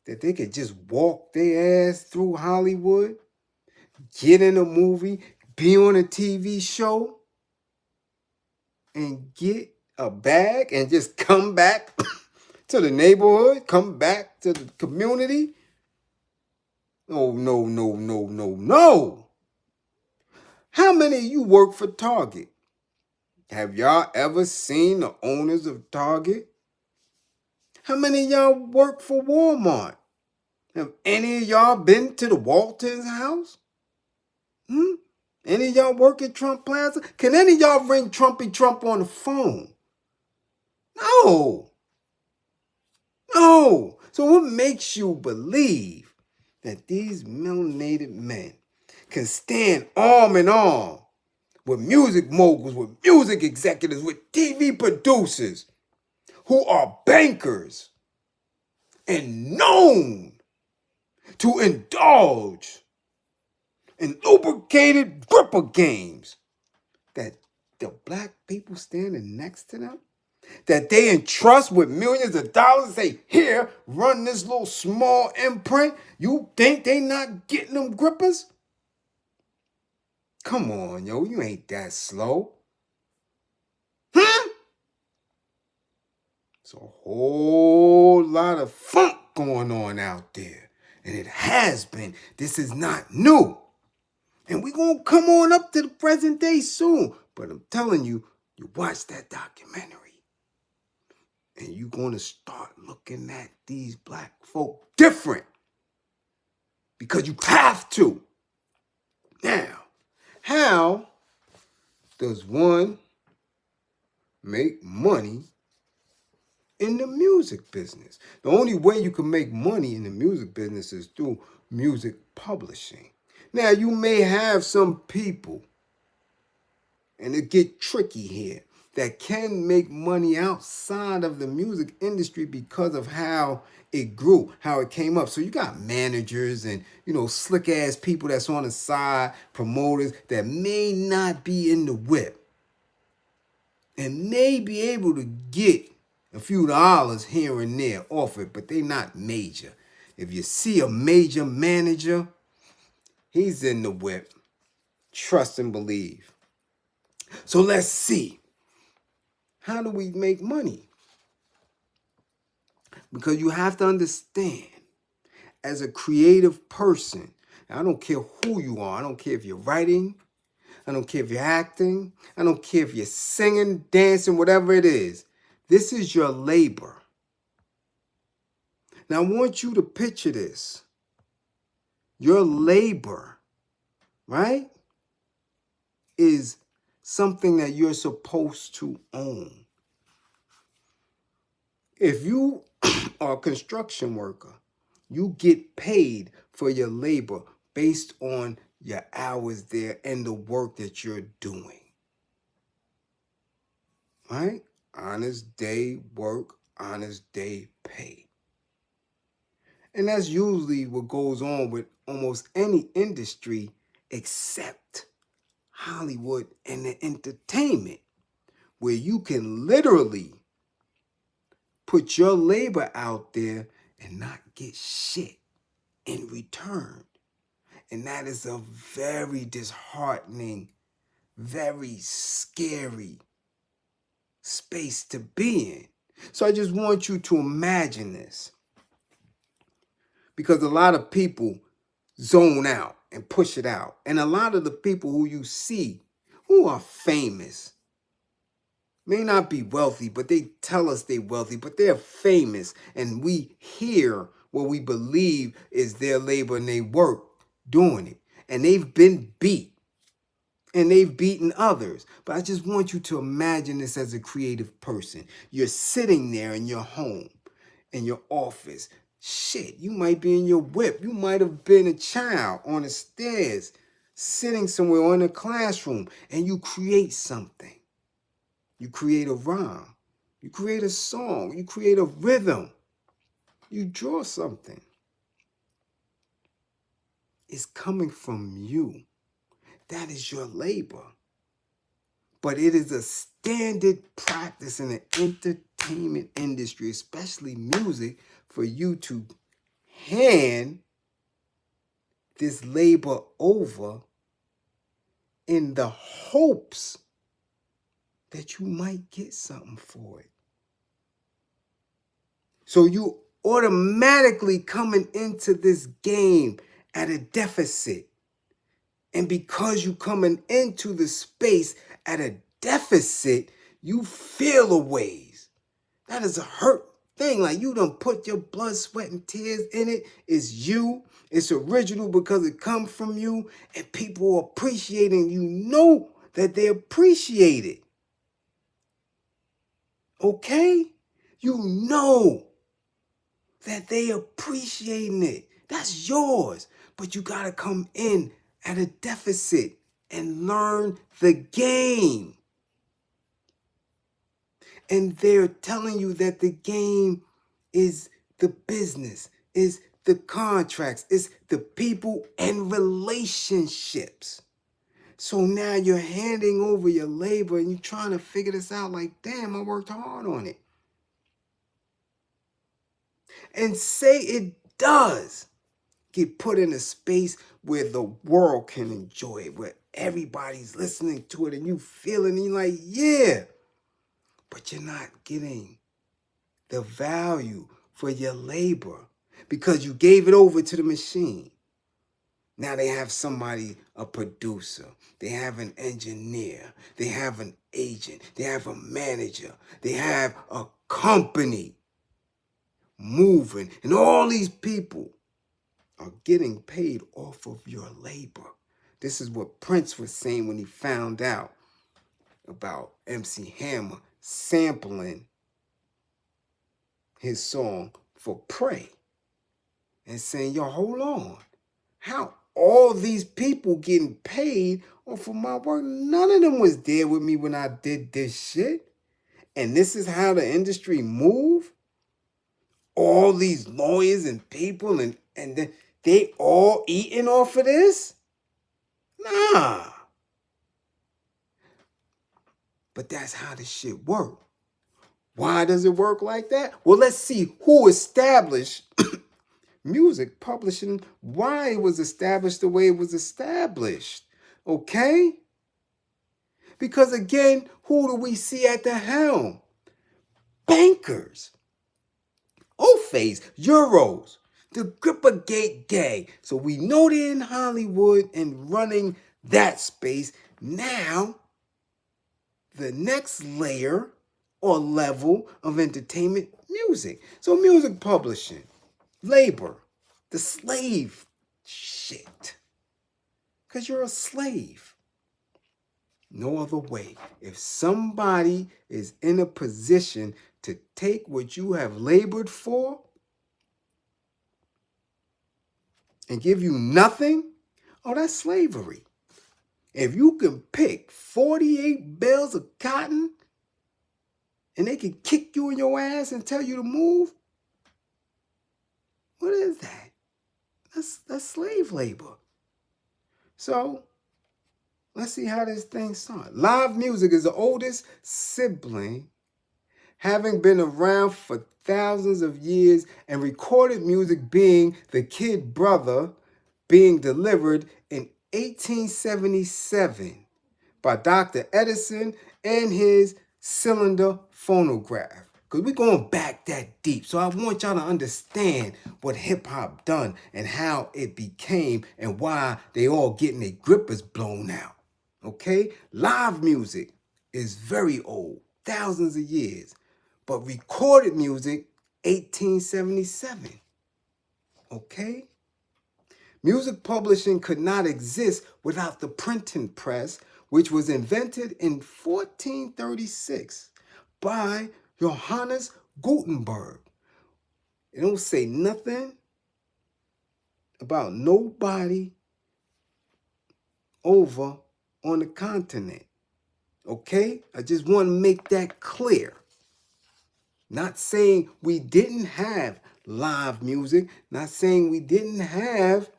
that they could just walk their ass through Hollywood, get in a movie, be on a TV show, and get a bag and just come back to the neighborhood, come back to the community? Oh, no, no, no, no, no. How many of you work for Target? Have y'all ever seen the owners of Target? How many of y'all work for Walmart? Have any of y'all been to the Walton's house? Any of y'all work at Trump Plaza? Can any of y'all ring Trumpy Trump on the phone? No. No. So what makes you believe that these melanated men can stand arm in arm with music moguls, with music executives, with TV producers who are bankers and known to indulge in lubricated gripper games, that the black people standing next to them, that they entrust with millions of dollars and say, here, run this little small imprint? You think they not getting them grippers? Come on, yo, you ain't that slow. It's a whole lot of funk going on out there. And it has been. This is not new. And we're going to come on up to the present day soon. But I'm telling you, you watch that documentary and you're going to start looking at these black folk different. Because you have to. Now, how does one make money in the music business? The only way you can make money in the music business is through music publishing. Now, you may have some people, and it get tricky here, that can make money outside of the music industry because of how it grew, how it came up. So you got managers and, slick ass people that's on the side, promoters that may not be in the whip and may be able to get a few dollars here and there off it, but they not major. If you see a major manager, he's in the whip. Trust and believe. So let's see. How do we make money? Because you have to understand, as a creative person, I don't care who you are. I don't care if you're writing. I don't care if you're acting. I don't care if you're singing, dancing, whatever it is. This is your labor. Now, I want you to picture this. Your labor, right, is something that you're supposed to own. If you are a construction worker, you get paid for your labor based on your hours there and the work that you're doing. Right? Honest day work, honest day pay. And that's usually what goes on with almost any industry except Hollywood and the entertainment, where you can literally put your labor out there and not get shit in return. And that is a very disheartening, very scary space to be in. So I just want you to imagine this, because a lot of people zone out and push it out. And a lot of the people who you see who are famous may not be wealthy, but they tell us they're wealthy, but they're famous. And we hear what we believe is their labor and they work doing it. And they've been beat. And they've beaten others. But I just want you to imagine this as a creative person. You're sitting there in your home, in your office. Shit, you might be in your whip. You might have been a child on the stairs, sitting somewhere or in a classroom, and you create something. You create a rhyme. You create a song. You create a rhythm. You draw something. It's coming from you. That is your labor. But it is a standard practice in the entertainment industry, especially music, for you to hand this labor over in the hopes that you might get something for it. So you automatically coming into this game at a deficit. And because you coming into the space at a deficit, you feel a ways. That is a hurt thing. Like, you done put your blood, sweat, and tears in it. It's you. It's original because it comes from you. And people are appreciating. You know that they appreciate it. Okay? You know that they appreciating it. That's yours. But you got to come in at a deficit and learn the game. And they're telling you that the game is the business, is the contracts, is the people and relationships. So now you're handing over your labor and you're trying to figure this out like, damn, I worked hard on it. And say it does get put in a space where the world can enjoy it, where everybody's listening to it and you feel it and you're like, yeah. But you're not getting the value for your labor because you gave it over to the machine. Now they have somebody, a producer. They have an engineer. They have an agent. They have a manager. They have a company moving. And all these people are getting paid off of your labor. This is what Prince was saying when he found out about MC Hammer sampling his song for Pray and saying, yo, hold on. How all these people getting paid off of my work? None of them was there with me when I did this shit. And this is how the industry move? All these lawyers and people and then they all eating off of this? Nah. But that's how this shit work. Why does it work like that? Well, let's see who established music publishing, why it was established the way it was established. Okay? Because again, who do we see at the helm? Bankers. Ophase, euros. The Grippergate gang. So we know they're in Hollywood and running that space. Now, the next layer or level of entertainment, music. So music publishing, labor, the slave shit. Because you're a slave. No other way. If somebody is in a position to take what you have labored for and give you nothing, oh, that's slavery. If you can pick 48 bales of cotton and they can kick you in your ass and tell you to move, what is that? That's slave labor. So let's see how this thing starts. Live music is the oldest sibling, having been around for thousands of years, and recorded music being the kid brother, being delivered in 1877 by Dr. Edison and his cylinder phonograph. Because we're going back that deep. So I want y'all to understand what hip-hop done and how it became and why they all getting their grippers blown out. Okay? Live music is very old, thousands of years. But recorded music, 1877. Okay? Music publishing could not exist without the printing press, which was invented in 1436 by Johannes Gutenberg. It don't say nothing about nobody over on the continent. Okay? I just want to make that clear. Not saying we didn't have live music, not saying we didn't have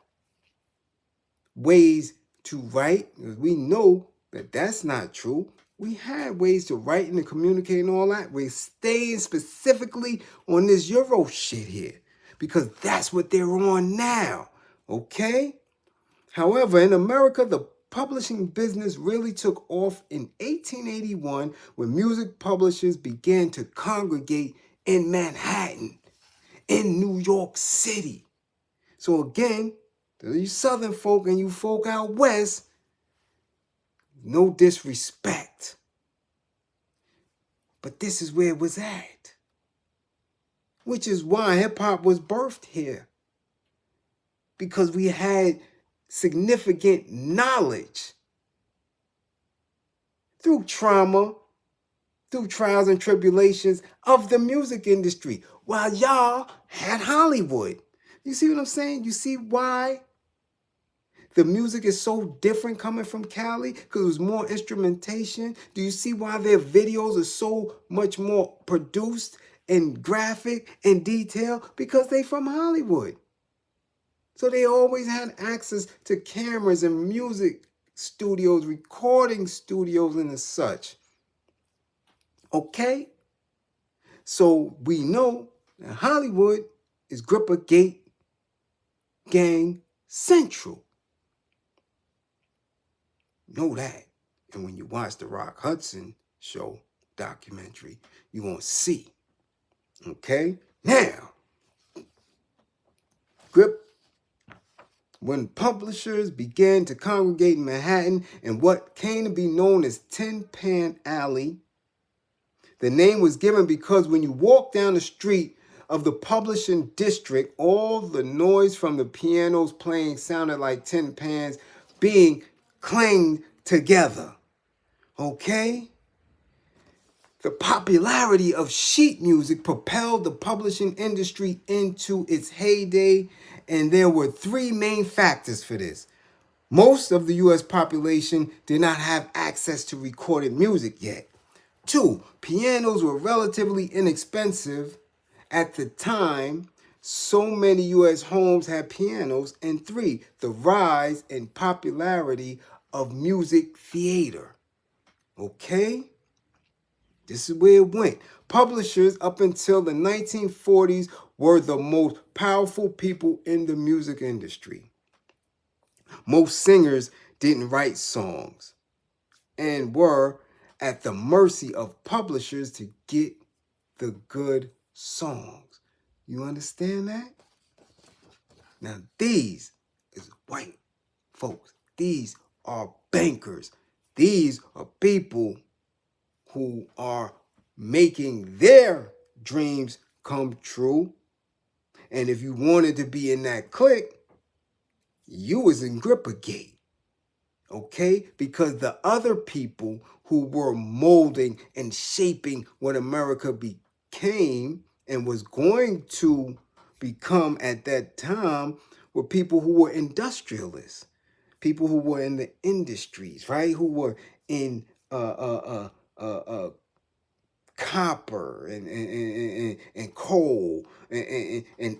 ways to write. We know that that's not true. We had ways to write and to communicate and all that. We're staying specifically on this Euro shit here because that's what they're on now, okay? However, in America, the publishing business really took off in 1881 when music publishers began to congregate in Manhattan, in New York City. So again, to you Southern folk and you folk out West, no disrespect. But this is where it was at. Which is why hip-hop was birthed here. Because we had significant knowledge through trauma, through trials and tribulations of the music industry, while y'all had Hollywood. You see what I'm saying? You see why the music is so different coming from Cali? Because it was more instrumentation. Do you see why their videos are so much more produced and graphic and detail? Because they from Hollywood. So they always had access to cameras and music studios, recording studios and such. Okay? So we know that Hollywood is Grippergate Gang Central. Know that. And when you watch the Rock Hudson show documentary, you won't see. Okay? Now, when publishers began to congregate in Manhattan in what came to be known as Tin Pan Alley, the name was given because when you walk down the street of the publishing district, all the noise from the pianos playing sounded like tin pans being clanged together. Okay? The popularity of sheet music propelled the publishing industry into its heyday, and there were three main factors for this. Most of the U.S. population did not have access to recorded music yet. 2, pianos were relatively inexpensive at the time. So many U.S. homes had pianos. And 3, the rise in popularity of music theater. Okay? This is where it went. Publishers up until the 1940s were the most powerful people in the music industry. Most singers didn't write songs and were at the mercy of publishers to get the good songs. You understand that? Now, these is white folks. These are bankers. These are people who are making their dreams come true. And if you wanted to be in that clique, you was in Grippergate, okay? Because the other people who were molding and shaping what America became and was going to become at that time were people who were industrialists, people who were in the industries, right? Who were in copper and coal and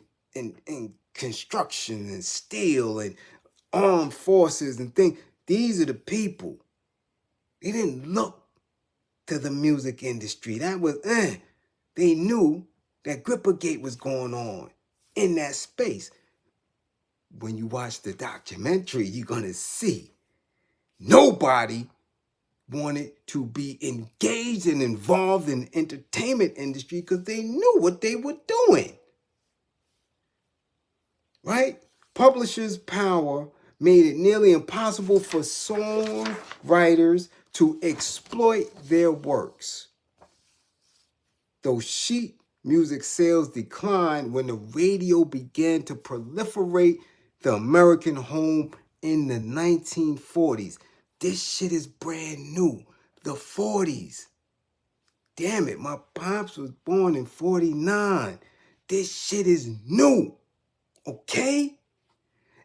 construction and steel and armed forces and things. These are the people. They didn't look to the music industry. That was, they knew that Grippergate was going on in that space. When you watch the documentary, you're going to see nobody wanted to be engaged and involved in the entertainment industry because they knew what they were doing. Right? Publishers' power made it nearly impossible for songwriters to exploit their works. Though sheet music sales declined when the radio began to proliferate the American home in the 1940s. This shit is brand new. The 40s. Damn it, my pops was born in 49. This shit is new. Okay?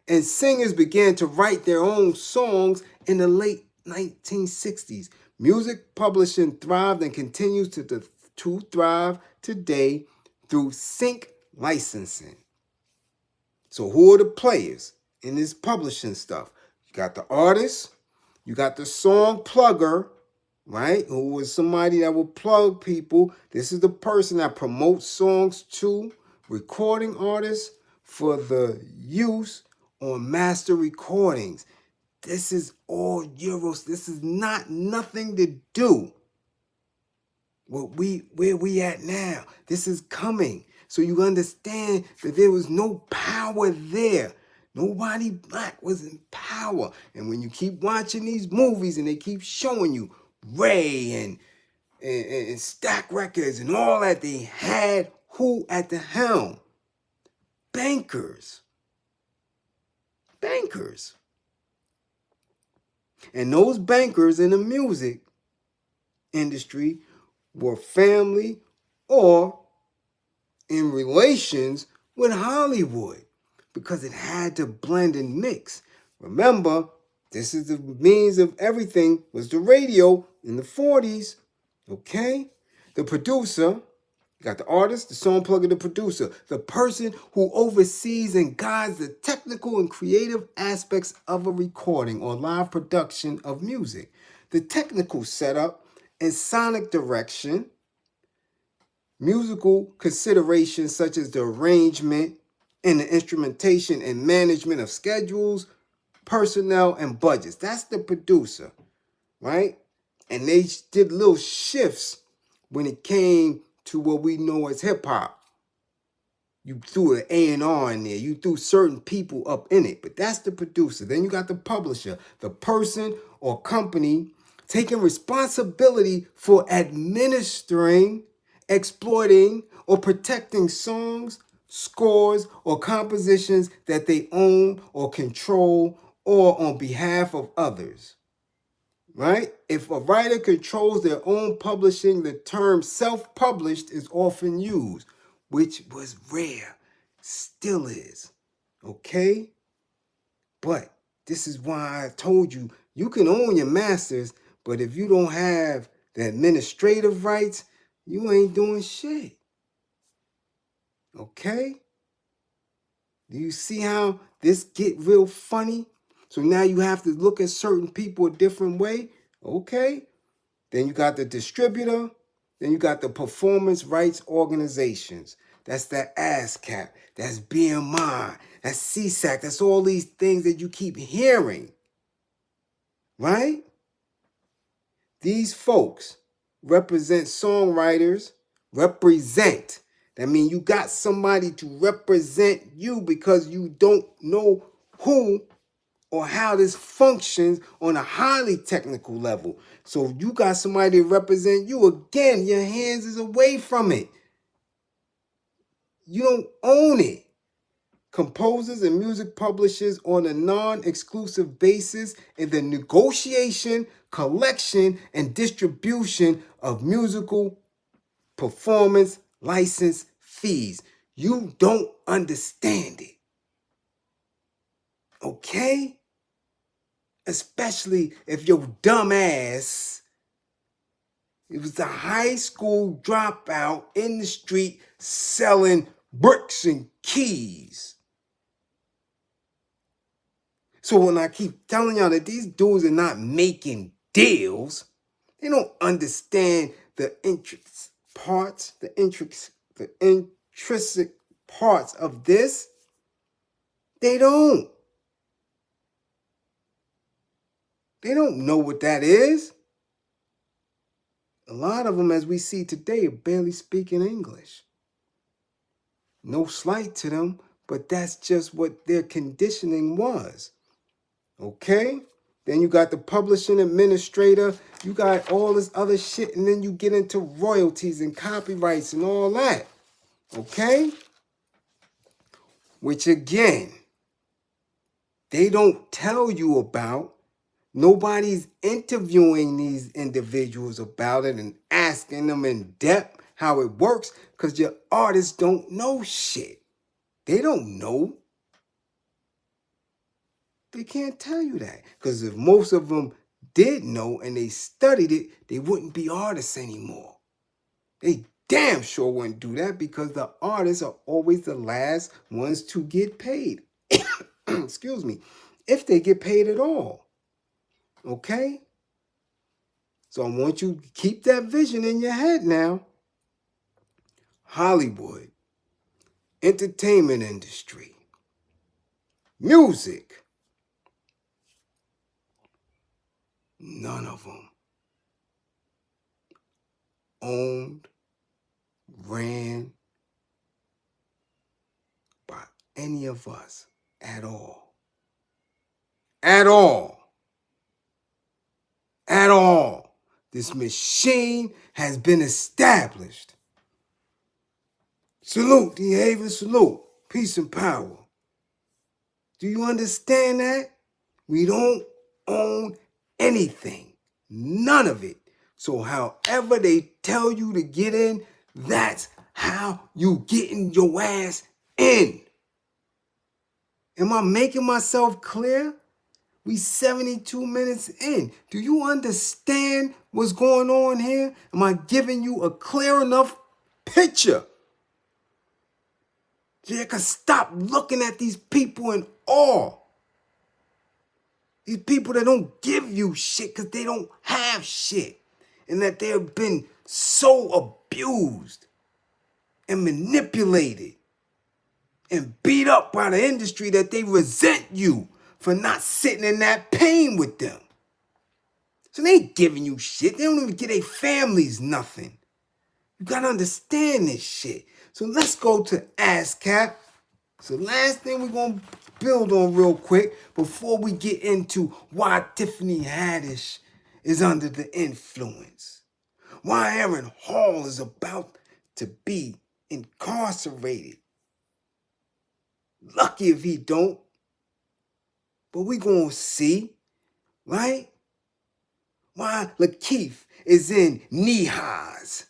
And singers began to write their own songs in the late 1960s. Music publishing thrived and continues to thrive today through sync licensing. So who are the players in this publishing stuff? You got the artist, you got the song plugger, right? Who is somebody that will plug people. This is the person that promotes songs to recording artists for the use on master recordings. This is all euros. This is not nothing to do where we at now. This is coming. So you understand that there was no power there. Nobody black was in power. And when you keep watching these movies and they keep showing you Ray and Stack Records and all that, they had who at the helm? Bankers. Bankers. And those bankers in the music industry were family or in relations with Hollywood because it had to blend and mix. Remember, this is the means of everything was the radio in the 40s, okay? The producer, you got the artist, the song plugger, the producer, the person who oversees and guides the technical and creative aspects of a recording or live production of music. The technical setup and sonic direction, musical considerations such as the arrangement and the instrumentation and management of schedules, personnel, and budgets. That's the producer, right? And they did little shifts when it came to what we know as hip hop. You threw an A&R in there. You threw certain people up in it. But that's the producer. Then you got the publisher, the person or company taking responsibility for administering, exploiting, or protecting songs, scores, or compositions that they own or control or on behalf of others. Right? If a writer controls their own publishing, the term self-published is often used, which was rare, still is. Okay? But this is why I told you, you can own your masters, but if you don't have the administrative rights, you ain't doing shit. Okay? Do you see how this get real funny? So now you have to look at certain people a different way. Okay? Then you got the distributor. Then you got the performance rights organizations. That's that ASCAP. That's BMI. That's CSAC. That's all these things that you keep hearing. Right? These folks represent songwriters. Represent. That means you got somebody to represent you because you don't know who or how this functions on a highly technical level. So you got somebody to represent you. Again, your hands is away from it. You don't own it. Composers and music publishers on a non-exclusive basis in the negotiation, collection, and distribution of musical performance license fees. You don't understand it. Okay? Especially if your dumb ass, it was a high school dropout in the street selling bricks and keys. So when I keep telling y'all that these dudes are not making deals, they don't understand the intrinsic parts of this. They don't. They don't know what that is. A lot of them, as we see today, are barely speaking English. No slight to them, but that's just what their conditioning was. Okay? Then you got the publishing administrator. You got all this other shit, and then you get into royalties and copyrights and all that. Okay? Which again, they don't tell you about. Nobody's interviewing these individuals about it and asking them in depth how it works because your artists don't know shit. They don't know. They can't tell you that. Because if most of them did know and they studied it, they wouldn't be artists anymore. They damn sure wouldn't do that because the artists are always the last ones to get paid. Excuse me. If they get paid at all. Okay? So I want you to keep that vision in your head now. Hollywood, entertainment industry, music. None of them owned, ran by any of us at all. At all. At all. This machine has been established. Salute, D. Haven, salute. Peace and power. Do you understand that? We don't own anything. None of it. So however they tell you to get in, that's how you getting your ass in. Am I making myself clear? We 72 minutes in. Do you understand what's going on here? Am I giving you a clear enough picture? So you can stop looking at these people in awe. These people that don't give you shit because they don't have shit. And that they've been so abused and manipulated and beat up by the industry that they resent you for not sitting in that pain with them. So they ain't giving you shit. They don't even give their families nothing. You gotta understand this shit. So let's go to ASCAP. So last thing we're gonna build on real quick before we get into why Tiffany Haddish is under the influence. Why Aaron Hall is about to be incarcerated. Lucky if he don't. But we gonna see, right? Why Lakeith is in knee-highs.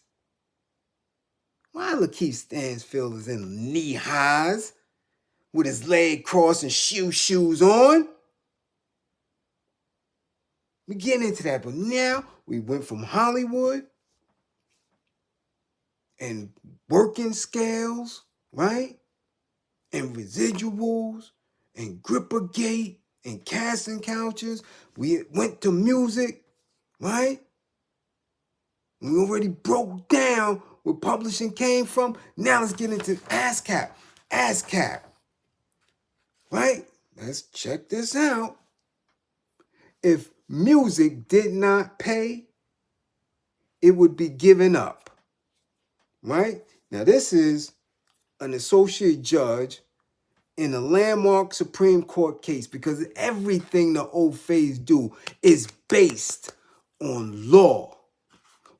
Why Lakeith Stansfield is in knee-highs with his leg crossed and shoes on. We get into that, but now we went from Hollywood and working scales, right? And residuals and grippergate and casting couches. We went to music, right? We already broke down where publishing came from. Now let's get into ASCAP. ASCAP, right? Let's check this out. If music did not pay, it would be given up, right? Now this is an associate judge in a landmark Supreme Court case, because everything the old faiths do is based on law.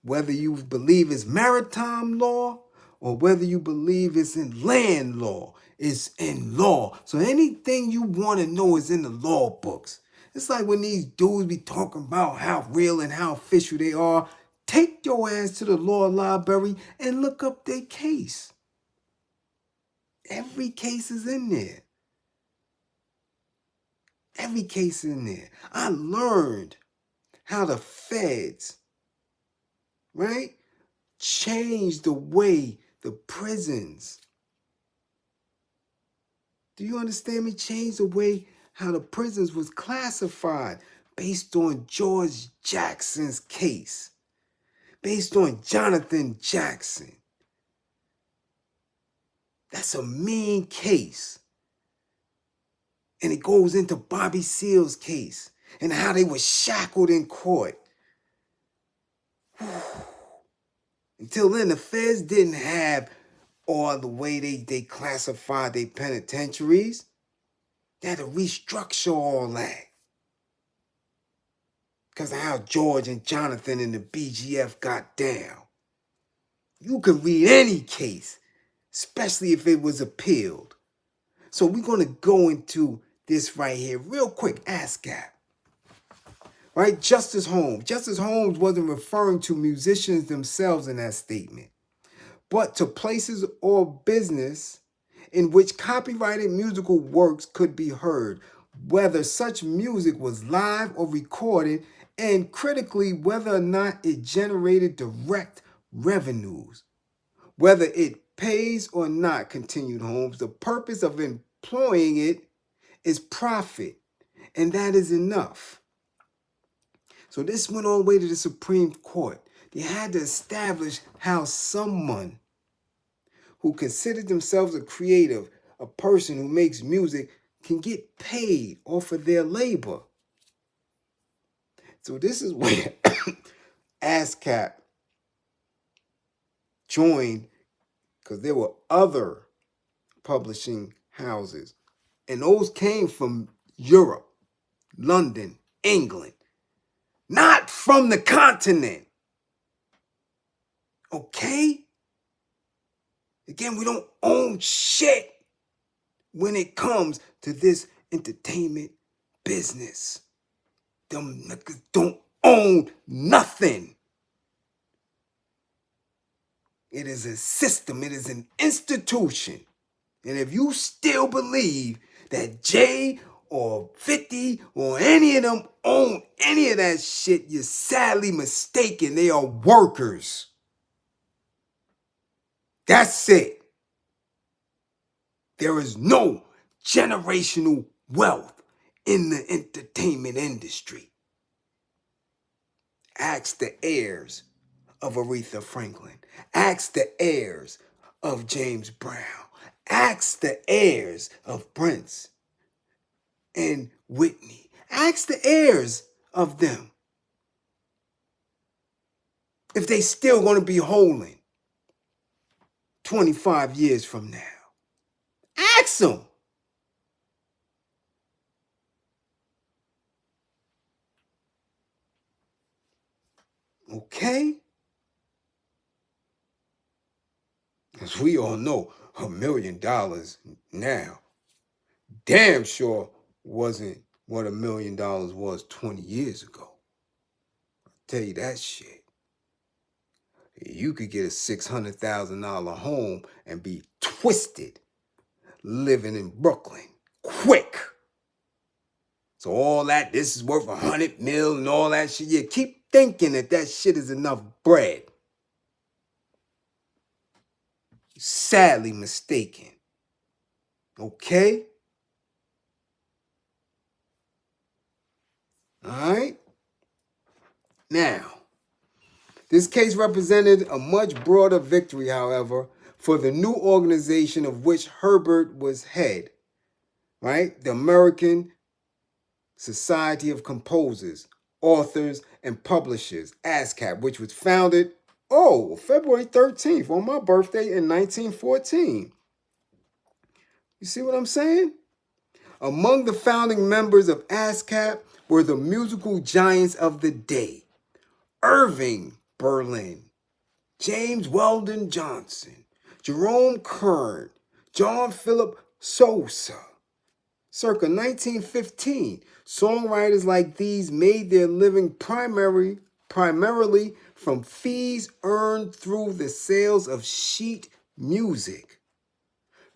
Whether you believe it's maritime law or whether you believe it's in land law, it's in law. So anything you want to know is in the law books. It's like when these dudes be talking about how real and how official they are. Take your ass to the law library and look up their case. Every case is in there. Every case is in there. I learned how the feds, right, changed the way the prisons. Do you understand me? Changed the way how the prisons was classified based on George Jackson's case, based on Jonathan Jackson. That's a mean case. And it goes into Bobby Seale's case and how they were shackled in court. Until then, the feds didn't have all the way they classified their penitentiaries. They had to restructure all that. Because of how George and Jonathan and the BGF got down. You can read any case, especially if it was appealed. So we're going to go into this right here real quick. ASCAP. Right? Justice Holmes. Justice Holmes wasn't referring to musicians themselves in that statement, but to places or business in which copyrighted musical works could be heard, whether such music was live or recorded, and critically, whether or not it generated direct revenues. Whether it pays or not, continued Holmes, the purpose of employing it is profit, and that is enough. So this went all the way to the Supreme Court. They had to establish how someone who considered themselves a creative, a person who makes music, can get paid off of their labor. So this is where ASCAP joined, because there were other publishing houses. And those came from Europe, London, England. Not from the continent. Okay? Again, we don't own shit when it comes to this entertainment business. Them niggas don't own nothing. It is a system. It is an institution. And if you still believe that Jay or 50 or any of them own any of that shit, you're sadly mistaken. They are workers. That's it. There is no generational wealth in the entertainment industry. Ask the heirs of Aretha Franklin. Ask the heirs of James Brown. Ask the heirs of Prince and Whitney. Ask the heirs of them if they still going to be holding 25 years from now. Ask them. Okay? As we all know, $1 million now damn sure wasn't what $1 million was 20 years ago. I'll tell you that shit. You could get a $600,000 home and be twisted living in Brooklyn quick. So all that, this is worth 100 mil and all that shit. Yeah, keep thinking that that shit is enough bread. Sadly mistaken. Okay? All right? Now, this case represented a much broader victory, however, for the new organization of which Herbert was head, right? The American Society of Composers, Authors, and Publishers, ASCAP, which was founded, February 13th, on my birthday in 1914. You see what I'm saying? Among the founding members of ASCAP were the musical giants of the day: Irving Berlin, James Weldon Johnson, Jerome Kern, John Philip Sousa. Circa 1915, songwriters like these made their living primarily from fees earned through the sales of sheet music.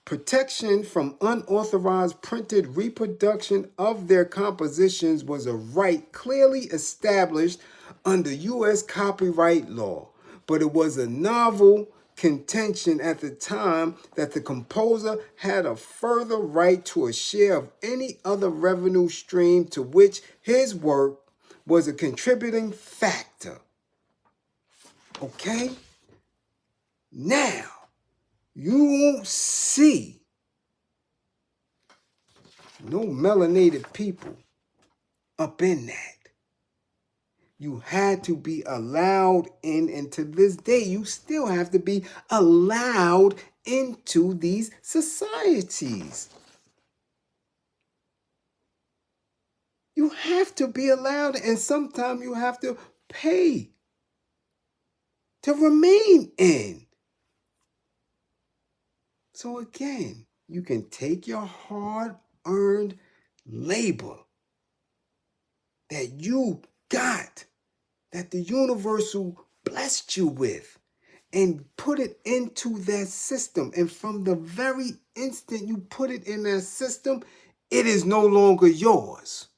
Protection from unauthorized printed reproduction of their compositions was a right clearly established under U.S. copyright law, but it was a novel contention at the time that the composer had a further right to a share of any other revenue stream to which his work was a contributing factor. Okay? Now, you won't see no melanated people up in that. You had to be allowed in, and to this day, you still have to be allowed into these societies. You have to be allowed, and sometimes you have to pay to remain in. So again, you can take your hard-earned labor that you got, that the universal blessed you with, and put it into that system. And from the very instant you put it in that system, it is no longer yours.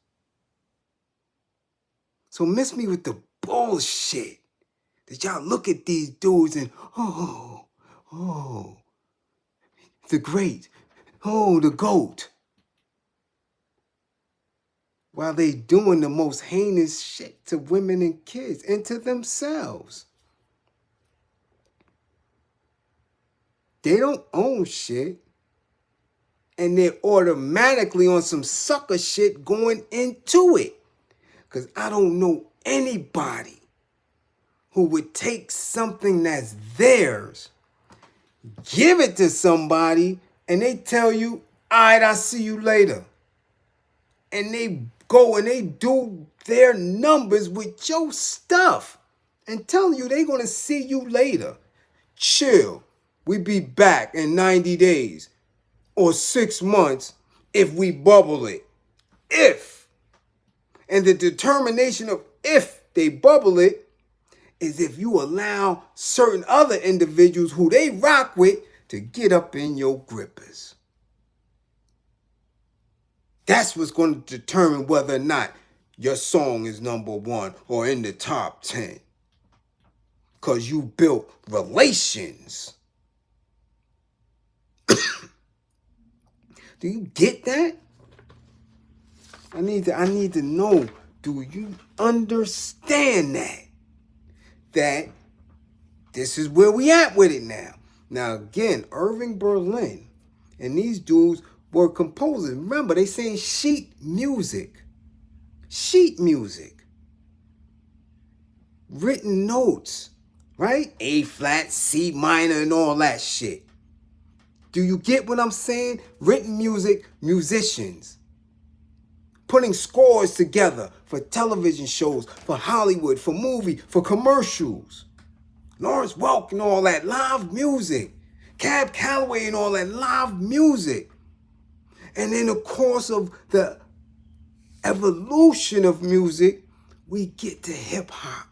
So miss me with the bullshit that y'all look at these dudes and, oh, the great, the GOAT, while they doing the most heinous shit to women and kids and to themselves. They don't own shit, and they're automatically on some sucker shit going into it. Because I don't know anybody who would take something that's theirs, give it to somebody, and they tell you, all right, I'll see you later. And they go and they do their numbers with your stuff and telling you they're going to see you later. Chill. We be back in 90 days or 6 months if we bubble it. If. And the determination of if they bubble it is if you allow certain other individuals who they rock with to get up in your grippers. That's what's going to determine whether or not your song is #1 or in the top 10. Because you built relations. Do you get that? I need to know, do you understand that? That this is where we at with it now. Now again, Irving Berlin and these dudes were composers. Remember, they saying sheet music. Sheet music. Written notes, right? A flat, C minor, and all that shit. Do you get what I'm saying? Written music, musicians. Putting scores together for television shows, for Hollywood, for movie, for commercials. Lawrence Welk and all that live music. Cab Calloway and all that live music. And in the course of the evolution of music, we get to hip hop.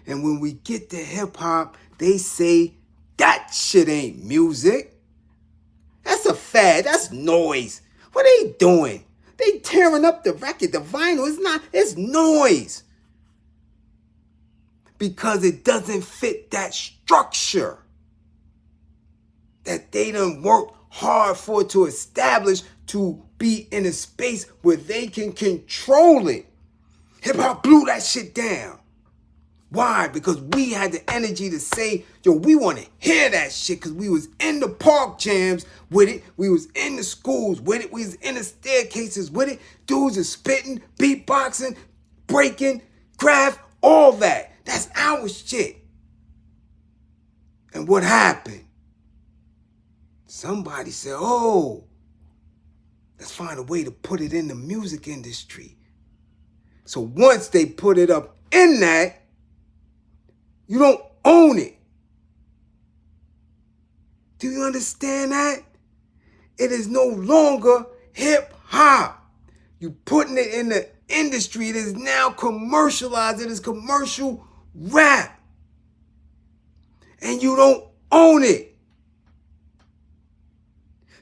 And when we get to hip hop, they say that shit ain't music. That's a fad. That's noise. What are they doing? They tearing up the record, the vinyl. It's noise. Because it doesn't fit that structure that they done worked hard for to establish to be in a space where they can control it. Hip hop blew that shit down. Why? Because we had the energy to say, yo, we want to hear that shit because we was in the park jams with it. We was in the schools with it. We was in the staircases with it. Dudes are spitting, beatboxing, breaking, craft, all that. That's our shit. And what happened? Somebody said, oh, Let's find a way to put it in the music industry. So once they put it up in that, you don't own it. Do you understand that? It is no longer hip hop. You putting it in the industry. It is now commercialized. It is commercial rap. And you don't own it.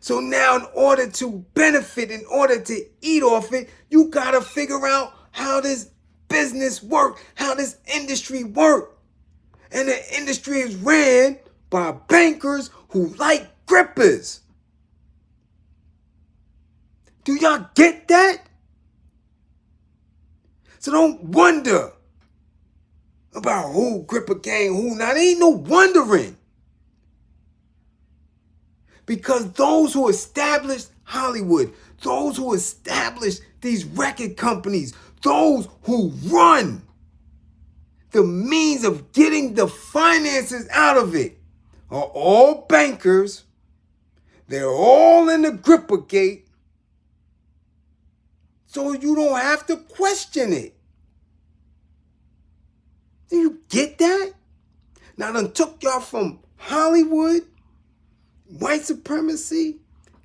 So now in order to benefit, in order to eat off it, you got to figure out how this business works, how this industry works. And the industry is ran by bankers who like grippers. Do y'all get that? So don't wonder about who grip a gang, who not. There ain't no wondering. Because those who established Hollywood, those who established these record companies, those who run the means of getting the finances out of it are all bankers. They're all in the gripper gate. So you don't have to question it. Do you get that? Now I done took y'all from Hollywood, white supremacy,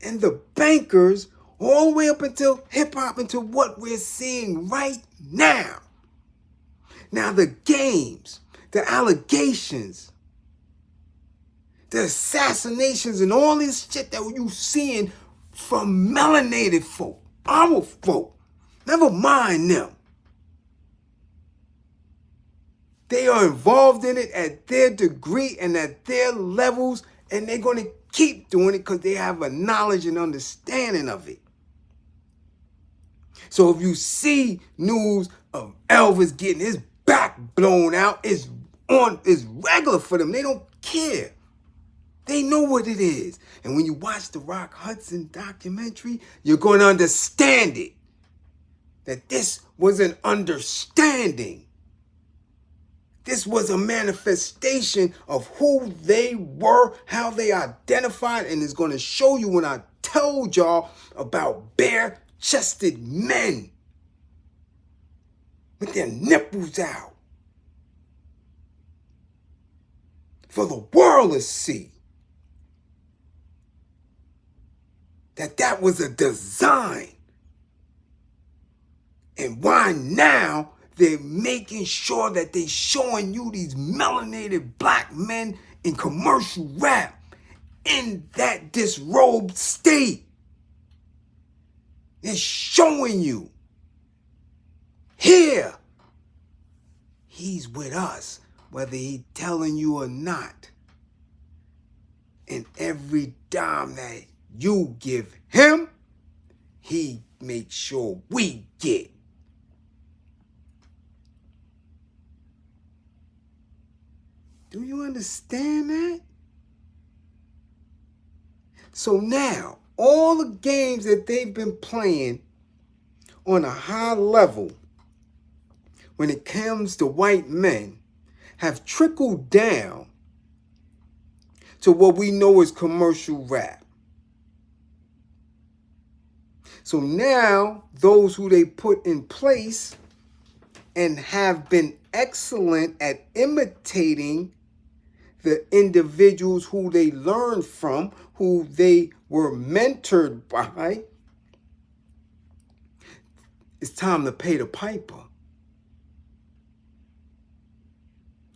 and the bankers all the way up until hip-hop, into what we're seeing right now. Now the games, the allegations, the assassinations, and all this shit that you seeing from melanated folk, our folk, never mind them. They are involved in it at their degree and at their levels, and they're going to keep doing it because they have a knowledge and understanding of it. So if you see news of Elvis getting his back blown out, it's regular for them. They don't care. They know what it is. And when you watch the Rock Hudson documentary, you're going to understand it. That this was an understanding. This was a manifestation of who they were, how they identified, and it's going to show you when I told y'all about bare-chested men with their nipples out for the world to see. That was a design. And why now they're making sure that they're showing you these melanated black men in commercial rap in that disrobed state. They're showing you, here, he's with us, whether he's telling you or not. And every dime that you give him, he makes sure we get. Do you understand that? So now, all the games that they've been playing on a high level when it comes to white men have trickled down to what we know as commercial rap. So now, those who they put in place and have been excellent at imitating the individuals who they learned from, who they were mentored by, it's time to pay the piper.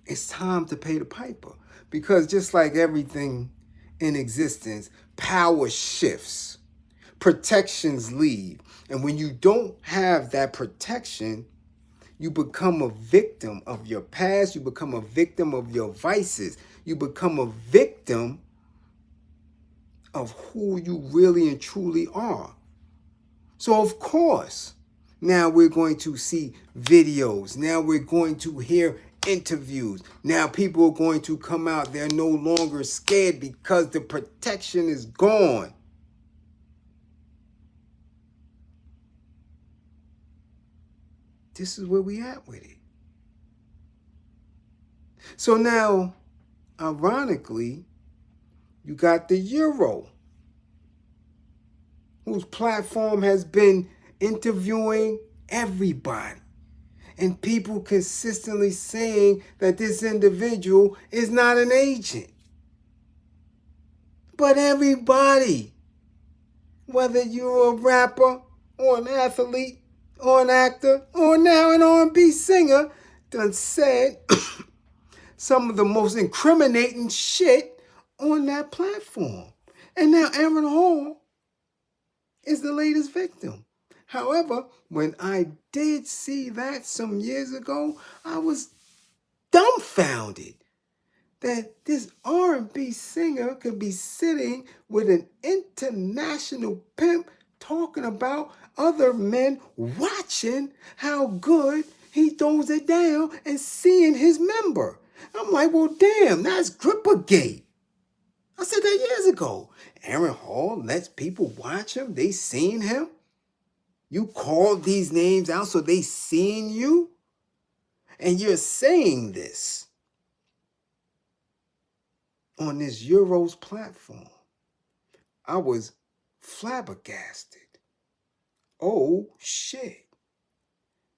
It's time to pay the piper. Because just like everything in existence, power shifts. Protections leave. And when you don't have that protection, you become a victim of your past. You become a victim of your vices. You become a victim of who you really and truly are. So of course, now we're going to see videos. Now we're going to hear interviews. Now people are going to come out. They're no longer scared because the protection is gone. This is where we at with it. So now, ironically, you got the euro. whose platform has been interviewing everybody. And people consistently saying that this individual is not an agent. But everybody, whether you're a rapper or an athlete or an actor or now an R&B singer, done said some of the most incriminating shit on that platform. And now Aaron Hall is the latest victim. However, when I did see that some years ago, I was dumbfounded that this R&B singer could be sitting with an international pimp talking about other men watching how good he throws it down and seeing his member. I'm like, well, damn, that's Grippergate. I said that years ago. Aaron Hall lets people watch him. They seen him. You called these names out so they seen you. And you're saying this on this Euros platform. I was flabbergasted. Oh, shit.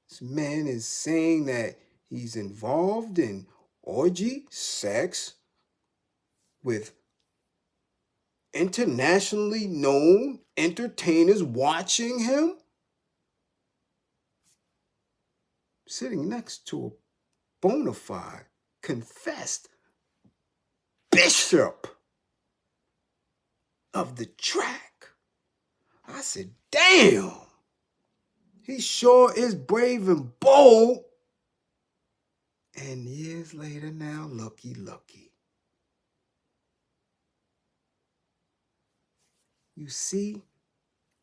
This man is saying that he's involved in orgy, sex, with internationally known entertainers watching him, sitting next to a bona fide, confessed bishop of the track. I said, damn, he sure is brave and bold. And years later now, looky. You see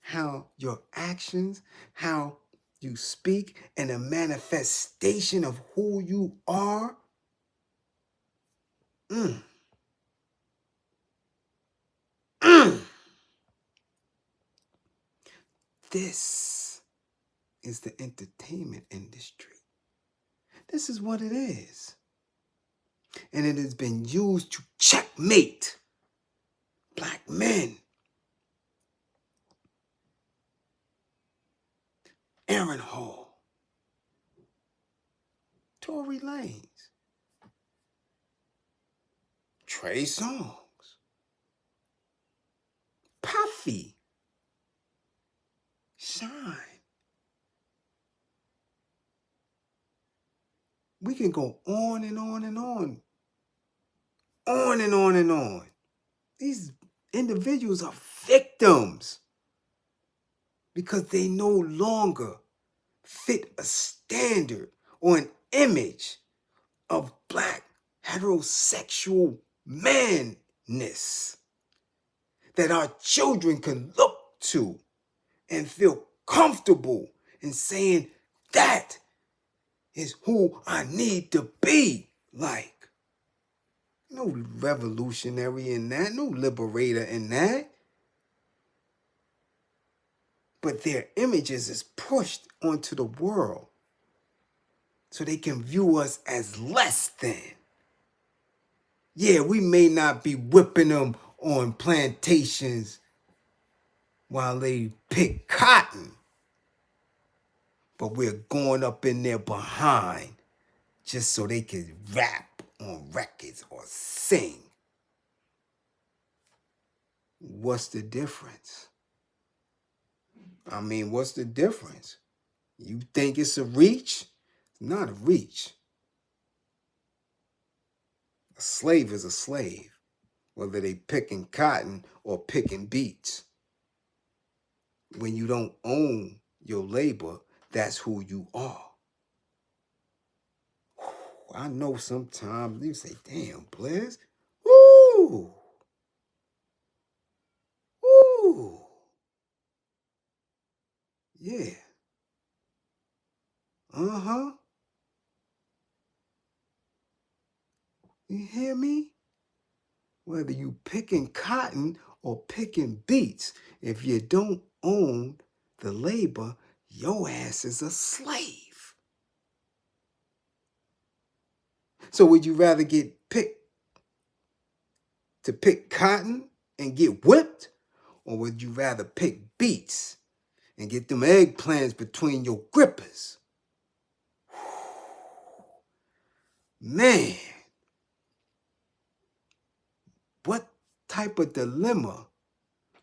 how your actions, how you speak, and a manifestation of who you are. This is the entertainment industry. This is what it is. And it has been used to checkmate black men. Aaron Hall, Tory Lanez, Trey Songz, Puffy, Shine. We can go on and on and on. On and on and on. These individuals are victims because they no longer fit a standard or an image of black heterosexual manness that our children can look to and feel comfortable in saying that is who I need to be like. No revolutionary in that, no liberator in that. But their images is pushed onto the world so they can view us as less than. Yeah, we may not be whipping them on plantations while they pick cotton, but we're going up in there behind just so they can rap on records or sing. What's the difference? I mean, what's the difference? You think it's a reach? It's not a reach. A slave is a slave, whether they picking cotton or picking beets. When you don't own your labor, that's who you are. I know sometimes you say, damn, Bliz. Woo! Woo! Yeah. Uh-huh. You hear me? Whether you picking cotton or picking beets, if you don't own the labor, your ass is a slave. So would you rather get picked to pick cotton and get whipped, Or would you rather pick beets and get them eggplants between your grippers? Man, what type of dilemma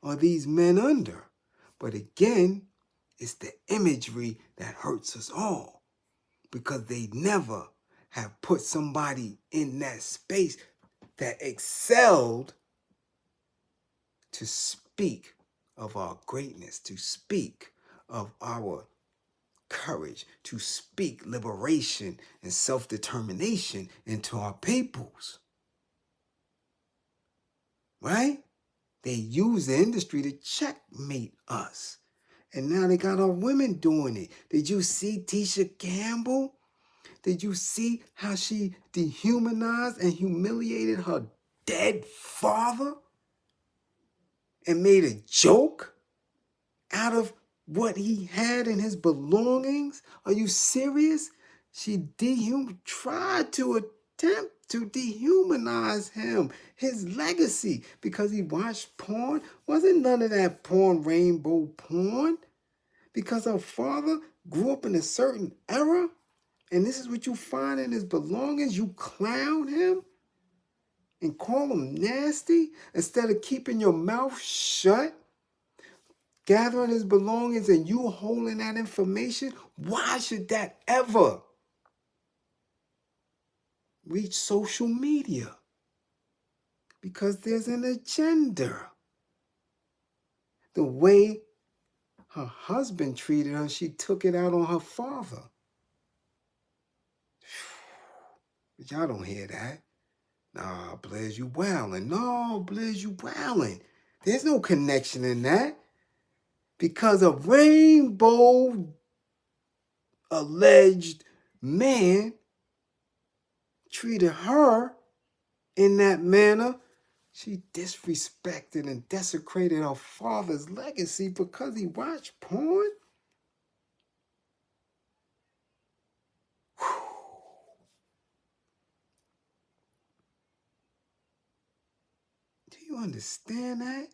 are these men under? But again, it's the imagery that hurts us all, because they never have put somebody in that space that excelled to speak of our greatness, to speak of our courage, to speak liberation and self-determination into our peoples. Right? They use the industry to checkmate us. And now they got our women doing it. Did you see Tisha Campbell? Did you see how she dehumanized and humiliated her dead father and made a joke out of what he had in his belongings? Are you serious? She tried to attempt to dehumanize him, his legacy, because he watched porn. Wasn't none of that porn rainbow porn. Because her father grew up in a certain era, and this is what you find in his belongings. You clown him and call him nasty instead of keeping your mouth shut, gathering his belongings and you holding that information. Why should that ever reach social media? Because there's an agenda. The way her husband treated her, she took it out on her father. But y'all don't hear that. Nah, Bliz, you wildin'. No, Bliz, you wildin'. There's no connection in that. Because a rainbow alleged man treated her in that manner. She disrespected and desecrated her father's legacy because he watched porn. Do you understand that?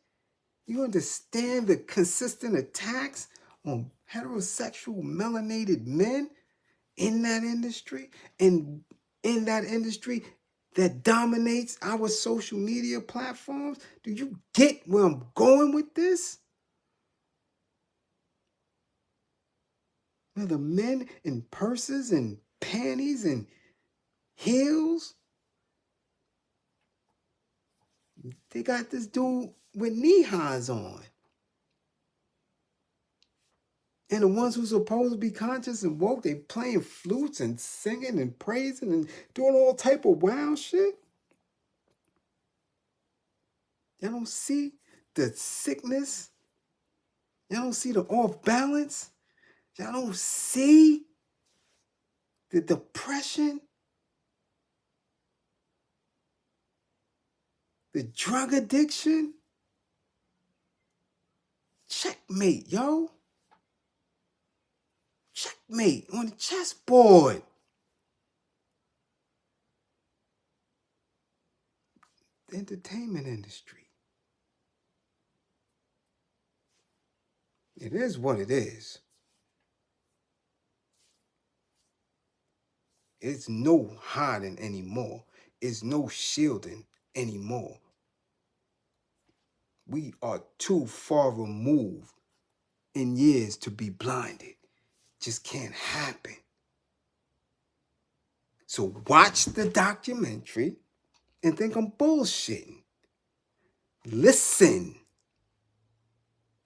You understand the consistent attacks on heterosexual melanated men in that industry? And in that industry that dominates our social media platforms? Do you get where I'm going with this? Now the men in purses and panties and heels, they got this dude with knee-highs on. And the ones who supposed to be conscious and woke, they playing flutes and singing and praising and doing all type of wild shit. Y'all don't see the sickness. Y'all don't see the off balance. Y'all don't see the depression, the drug addiction. Checkmate, yo. Checkmate on the chessboard. The entertainment industry. It is what it is. It's no hiding anymore. It's no shielding anymore. We are too far removed in years to be blinded. Just can't happen. So watch the documentary and think I'm bullshitting. Listen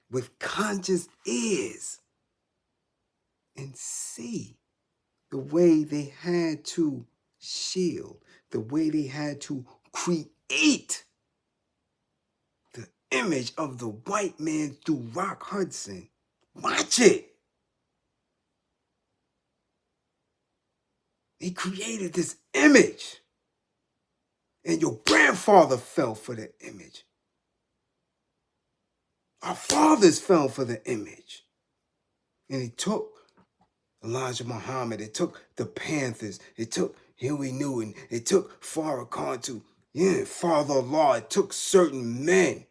with conscious ears and see the way they had to shield, the way they had to create the image of the white man through Rock Hudson. Watch it. He created this image. And your grandfather fell for the image. Our fathers fell for the image. And he took Elijah Muhammad. It took the Panthers. It took Huey Newton. It took Farrakhan to, Father Allah. It took certain men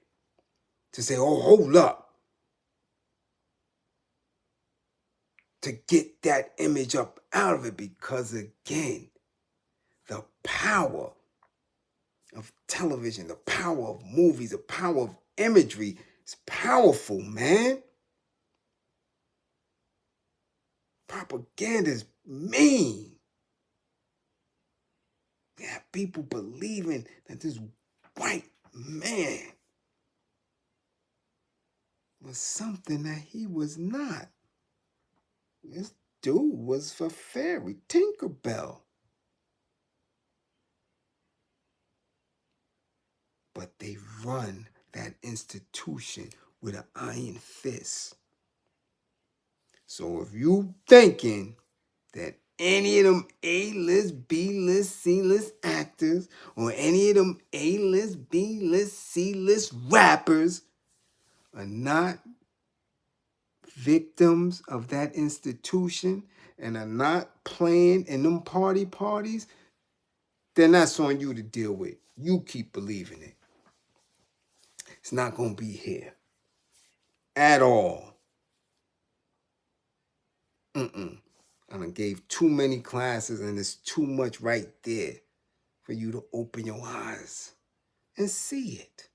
to say, oh, hold up, to get that image up out of it. Because again, the power of television, the power of movies, the power of imagery is powerful, man. Propaganda is mean. You have people believing that this white man was something that he was not. This dude was for fairy Tinkerbell. But they run that institution with an iron fist. So if you thinking that any of them A-list, B-list, C-list actors or any of them A-list, B-list, C-list rappers are not victims of that institution and are not playing in them parties, then that's on you to deal with. You keep believing it. It's not going to be here at all. I done gave too many classes and there's too much right there for you to open your eyes and see it.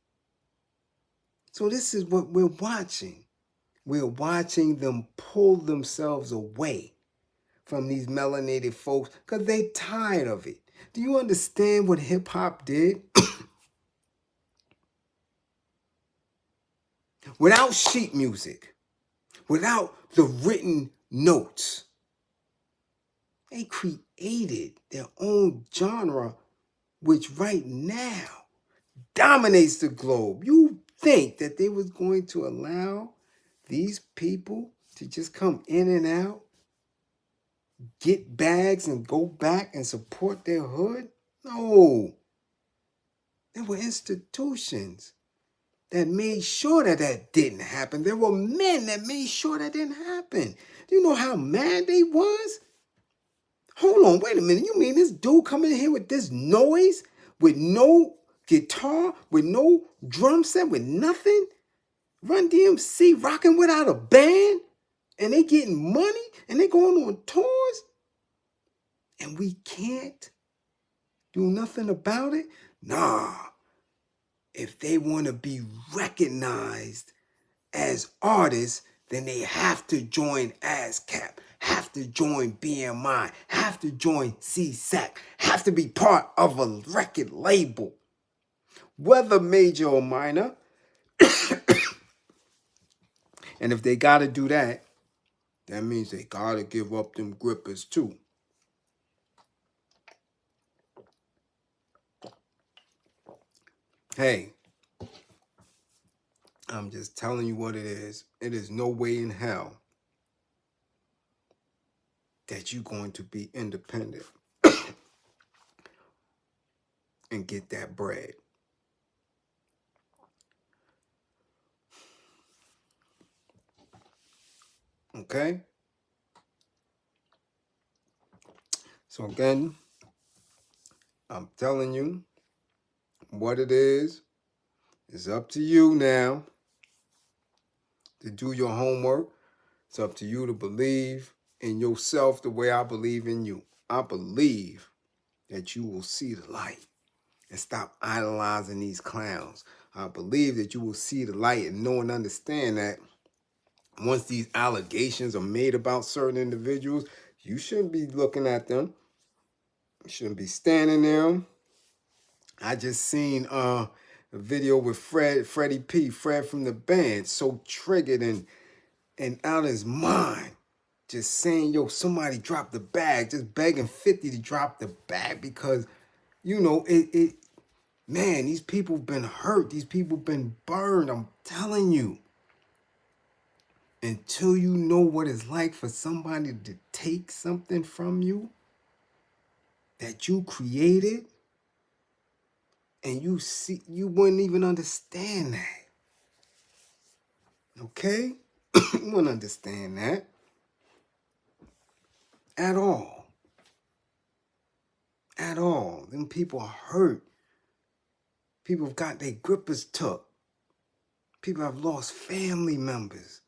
So this is what we're watching. We're watching them pull themselves away from these melanated folks because they tired of it. Do you understand what hip-hop did? Without sheet music, without the written notes, they created their own genre, which right now dominates the globe. You think that they was going to allow these people to just come in and out, get bags and go back and support their hood? No. There were institutions that made sure that that didn't happen. There were men that made sure that didn't happen. Do you know how mad they was? Hold on, wait a minute. You mean this dude coming in here with this noise, with no guitar, with no drum set, with nothing? Run DMC rocking without a band, and they getting money, and they going on tours, and we can't do nothing about it? Nah. If they want to be recognized as artists, then they have to join ASCAP, have to join BMI, have to join CSAC, have to be part of a record label, whether major or minor. And if they got to do that, that means they got to give up them grippers too. Hey, I'm just telling you what it is. It is no way in hell that you're going to be independent and get that bread. Okay? So again, I'm telling you what it is. It's up to you now to do your homework. It's up to you to believe in yourself the way I believe in you. I believe that you will see the light and stop idolizing these clowns. I believe that you will see the light and know and understand that once these allegations are made about certain individuals, you shouldn't be looking at them. You shouldn't be standing there. I just seen a video with Freddie P, Fred from the band, so triggered and out of his mind. Just saying, yo, somebody dropped the bag, just begging 50 to drop the bag because, you know, man, these people been hurt. These people been burned. I'm telling you. Until you know what it's like for somebody to take something from you that you created, and you see, you wouldn't even understand that. Okay? You wouldn't understand that at all. At all. Them people are hurt. People have got their grippers took. People have lost family members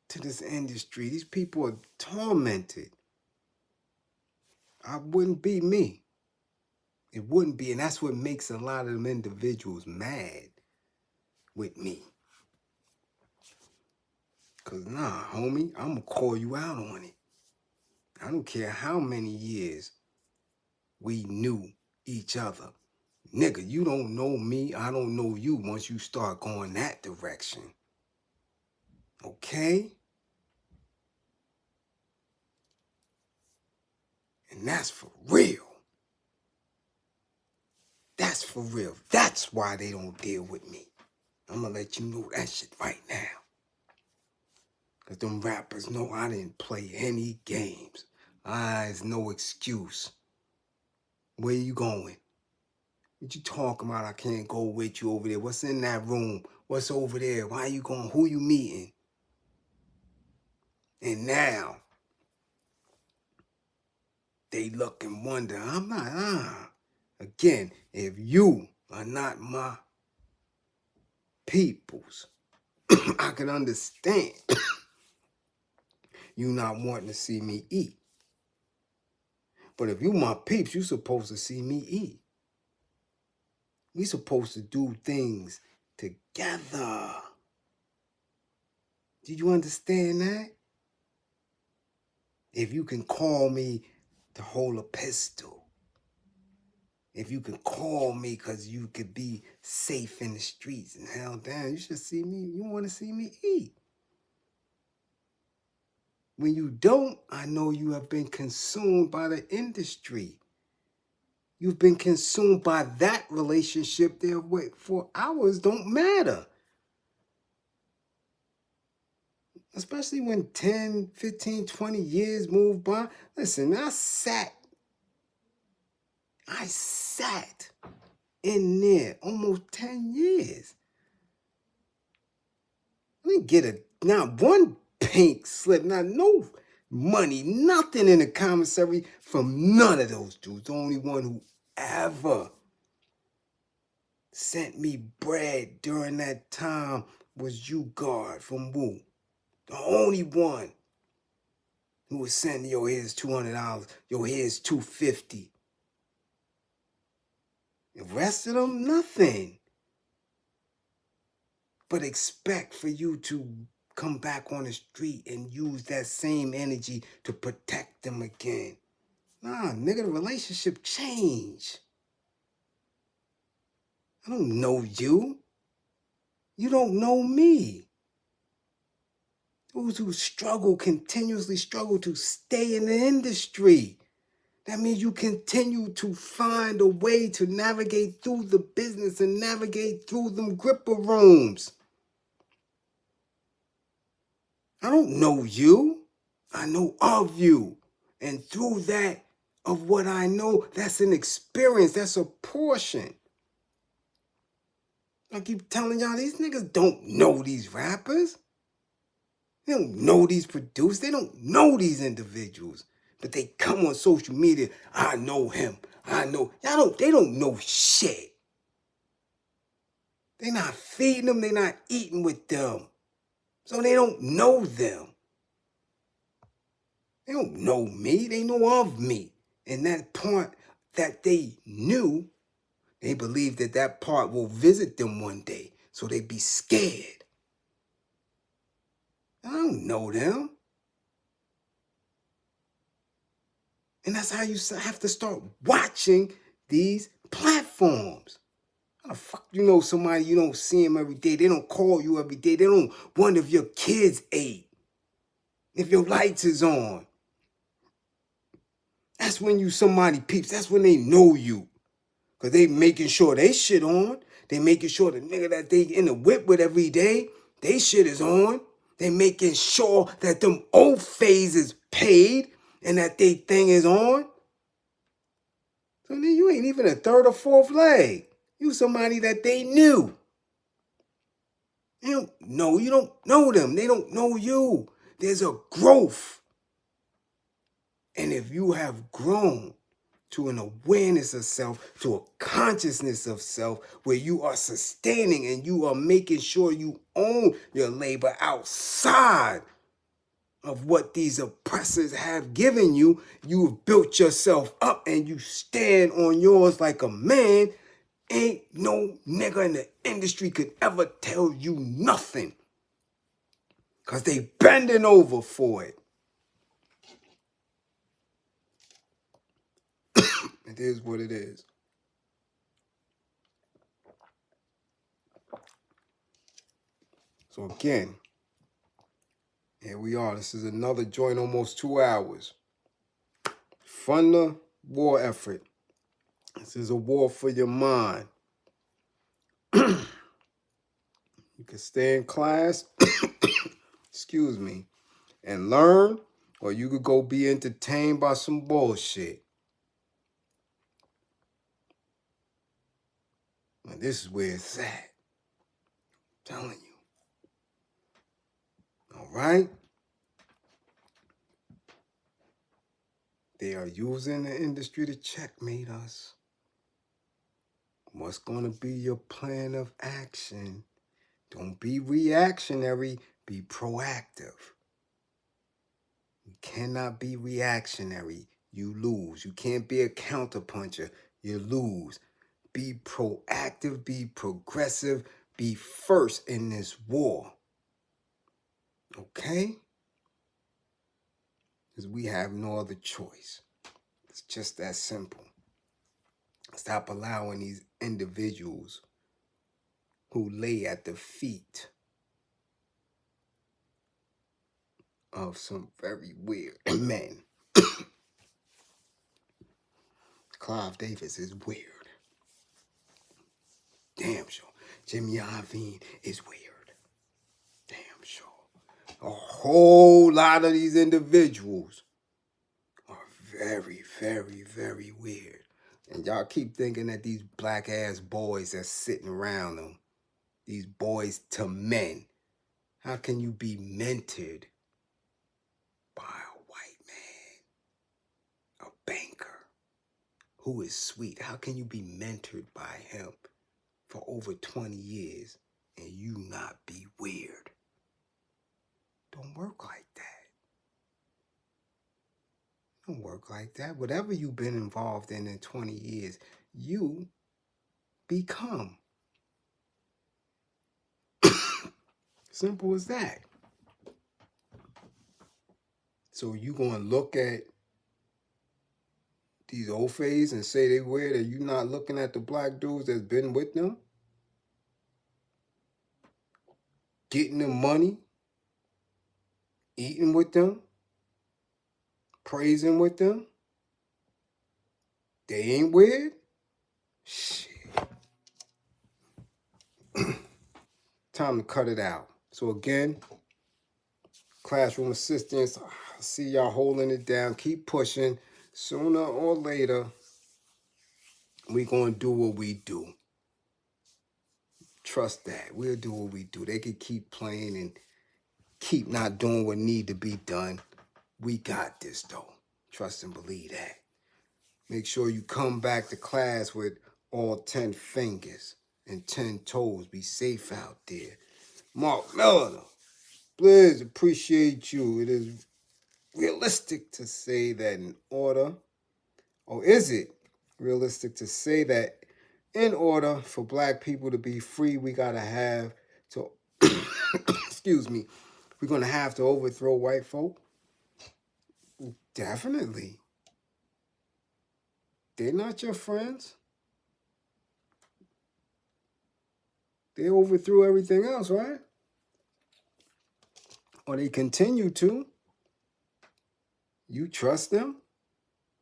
to this industry. These people are tormented. I wouldn't be me. It wouldn't be, and that's what makes a lot of them individuals mad with me. Because nah, homie, I'm going to call you out on it. I don't care how many years we knew each other. Nigga, you don't know me, I don't know you once you start going that direction. Okay? And that's for real. That's for real. That's why they don't deal with me. I'm going to let you know that shit right now. Because them rappers know I didn't play any games. There's no excuse. Where you going? What you talking about? I can't go with you over there. What's in that room? What's over there? Why you going? Who you meeting? And now, they look and wonder. I'm not, Again, if you are not my peoples, I can understand you not wanting to see me eat. But if you my peeps, you supposed to see me eat. We supposed to do things together. Did you understand that? If you can call me to hold a pistol, if you can call me because you could be safe in the streets and held down, you should see me. You want to see me eat. When you don't, I know you have been consumed by the industry. You've been consumed by that relationship there. For hours don't matter. Especially when 10, 15, 20 years move by. Listen, I sat in there almost 10 years. I didn't get not one pink slip, not no money, nothing in the commissary from none of those dudes. The only one who ever sent me bread during that time was you, guard, from Wu. The only one who was sending, yo, here's $200, yo, here's $250. The rest of them, nothing. But expect for you to come back on the street and use that same energy to protect them again. Nah, nigga, the relationship changed. I don't know you. You don't know me. Those who continuously struggle to stay in the industry. That means you continue to find a way to navigate through the business and navigate through them gripper rooms. I don't know you. I know of you. And through that, of what I know, that's an experience. That's a portion. I keep telling y'all, these niggas don't know these rappers. They don't know these producers. They don't know these individuals. But they come on social media. I know him. I know. They don't know shit. They're not feeding them. They're not eating with them. So they don't know them. They don't know me. They know of me. And that part that they knew, they believe that that part will visit them one day. So they be scared. I don't know them. And that's how you have to start watching these platforms. How the fuck you know somebody you don't see them every day? They don't call you every day. They don't wonder if your kids ate, if your lights is on. That's when you somebody peeps. That's when they know you. Because they making sure they shit on. They making sure the nigga that they in the whip with every day, they shit is on. They making sure that them old phases paid and that they thing is on. So then you ain't even a third or fourth leg. You somebody that they knew. You don't know them. They don't know you. There's a growth. And if you have grown to an awareness of self, to a consciousness of self, where you are sustaining and you are making sure you own your labor outside of what these oppressors have given you. You've built yourself up and you stand on yours like a man. Ain't no nigga in the industry could ever tell you nothing, because they bending over for it. It is what it is. So again, here we are. This is another joint, almost 2 hours. Fund the war effort. This is a war for your mind. You can stay in class, excuse me, and learn, or you could go be entertained by some bullshit. And this is where it's at. I'm telling you. All right? They are using the industry to checkmate us. What's going to be your plan of action? Don't be reactionary, be proactive. You cannot be reactionary. You lose. You can't be a counterpuncher. You lose. Be proactive, be progressive, be first in this war. Okay? Because we have no other choice. It's just that simple. Stop allowing these individuals who lay at the feet of some very weird men. Clive Davis is weird. Damn sure. Jimmy Iovine is weird. Damn sure. A whole lot of these individuals are very, very, very weird. And y'all keep thinking that these black ass boys that's sitting around them, these boys to men, how can you be mentored by a white man, a banker who is sweet? How can you be mentored by him for over 20 years and you not be weird? Don't work like that. Don't work like that. Whatever you've been involved in 20 years, you become. Simple as that. So you gonna look at these old fays and say they weird, and you not looking at the black dudes that's been with them, getting them money, eating with them, praising with them? They ain't weird? Shit. Time to cut it out. So again, classroom assistants, I see y'all holding it down. Keep pushing. Sooner or later, we gonna do what we do. Trust that. We'll do what we do. They could keep playing and keep not doing what need to be done. We got this though. Trust and believe that. Make sure you come back to class with all 10 fingers and 10 toes. Be safe out there. Mark Miller, Bliz, appreciate you. It is realistic to say that in order, or is it realistic to say that in order for black people to be free, we gotta have to, excuse me, we're gonna have to overthrow white folk? Definitely. They're not your friends. They overthrew everything else, right? Or they continue to. You trust them?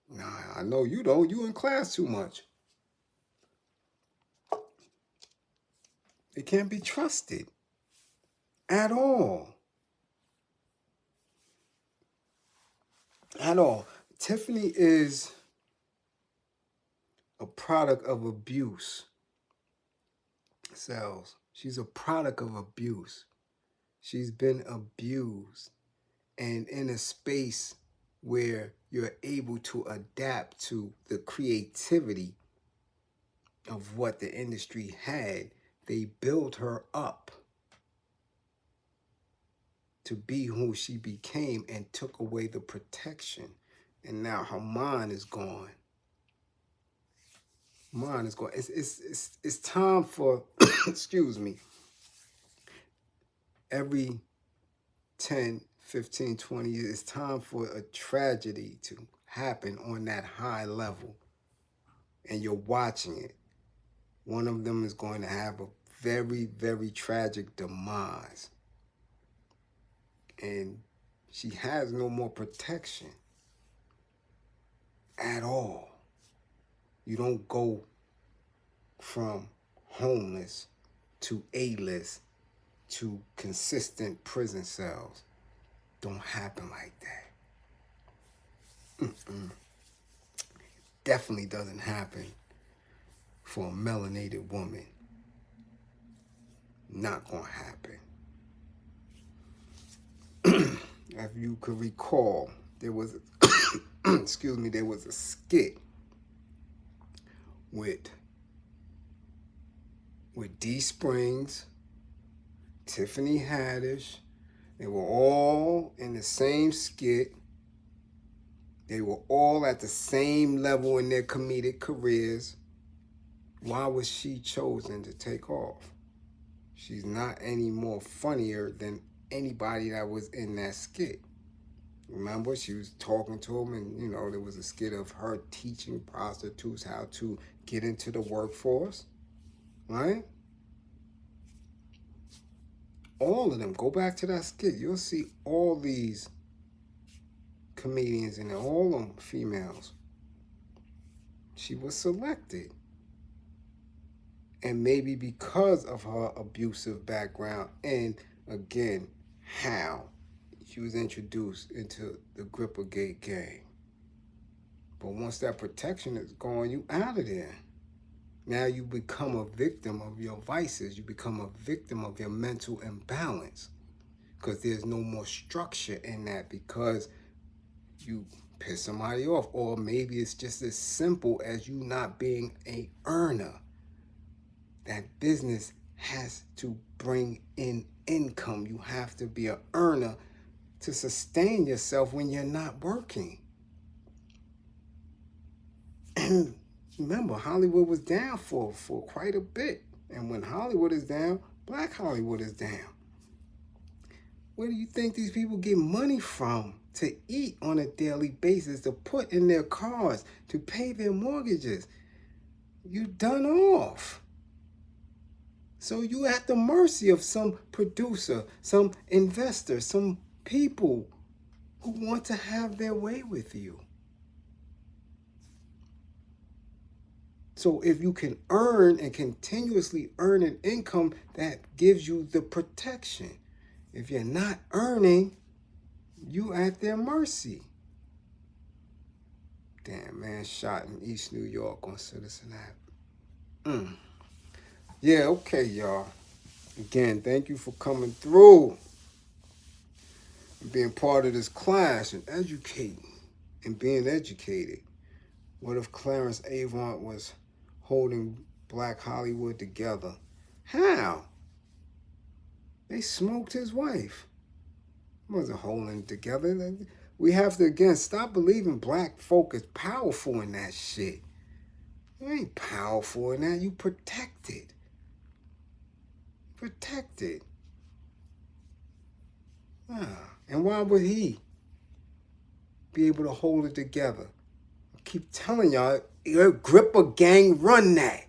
Nah, I know you don't. You in class too much. They can't be trusted at all. At all. Tiffany is a product of abuse. Sells. She's a product of abuse. She's been abused and in a space where you're able to adapt to the creativity of what the industry had. They built her up to be who she became and took away the protection. And now her mind is gone. Mind is gone. It's time for, excuse me, every 10, 15, 20 years, it's time for a tragedy to happen on that high level. And you're watching it. One of them is going to have a very, very tragic demise. And she has no more protection at all. You don't go from homeless to A-list to consistent prison cells. Don't happen like that. Definitely doesn't happen for a melanated woman. Not gonna happen. If you could recall, there was excuse me, there was a skit with D. Springs, Tiffany Haddish. They were all in the same skit. They were all at the same level in their comedic careers. Why was she chosen to take off? She's not any more funnier than anybody that was in that skit. Remember, she was talking to him, and there was a skit of her teaching prostitutes how to get into the workforce, right? All of them. Go back to that skit. You'll see all these comedians in there, all of them females. She was selected. And maybe because of her abusive background and, again, how she was introduced into the Grippergate gang. But once that protection is gone, you out of there. Now you become a victim of your vices. You become a victim of your mental imbalance. Because there's no more structure in that, because you piss somebody off. Or maybe it's just as simple as you not being a earner. That business has to bring in income. You have to be an earner to sustain yourself when you're not working. And remember, Hollywood was down for quite a bit. And when Hollywood is down, Black Hollywood is down. Where do you think these people get money from to eat on a daily basis, to put in their cars, to pay their mortgages? You're done off. So you're at the mercy of some producer, some investor, some people who want to have their way with you. So if you can earn and continuously earn an income, that gives you the protection. If you're not earning, you at their mercy. Damn, man shot in East New York on Citizen Avenue. Yeah, okay, y'all. Again, thank you for coming through and being part of this class and educating and being educated. What if Clarence Avant was holding Black Hollywood together? How? They smoked his wife. He wasn't holding together. We have to, again, stop believing black folk is powerful in that shit. You ain't powerful in that. You protected. Protected. And why would he be able to hold it together? I keep telling y'all, your Gripper gang run that.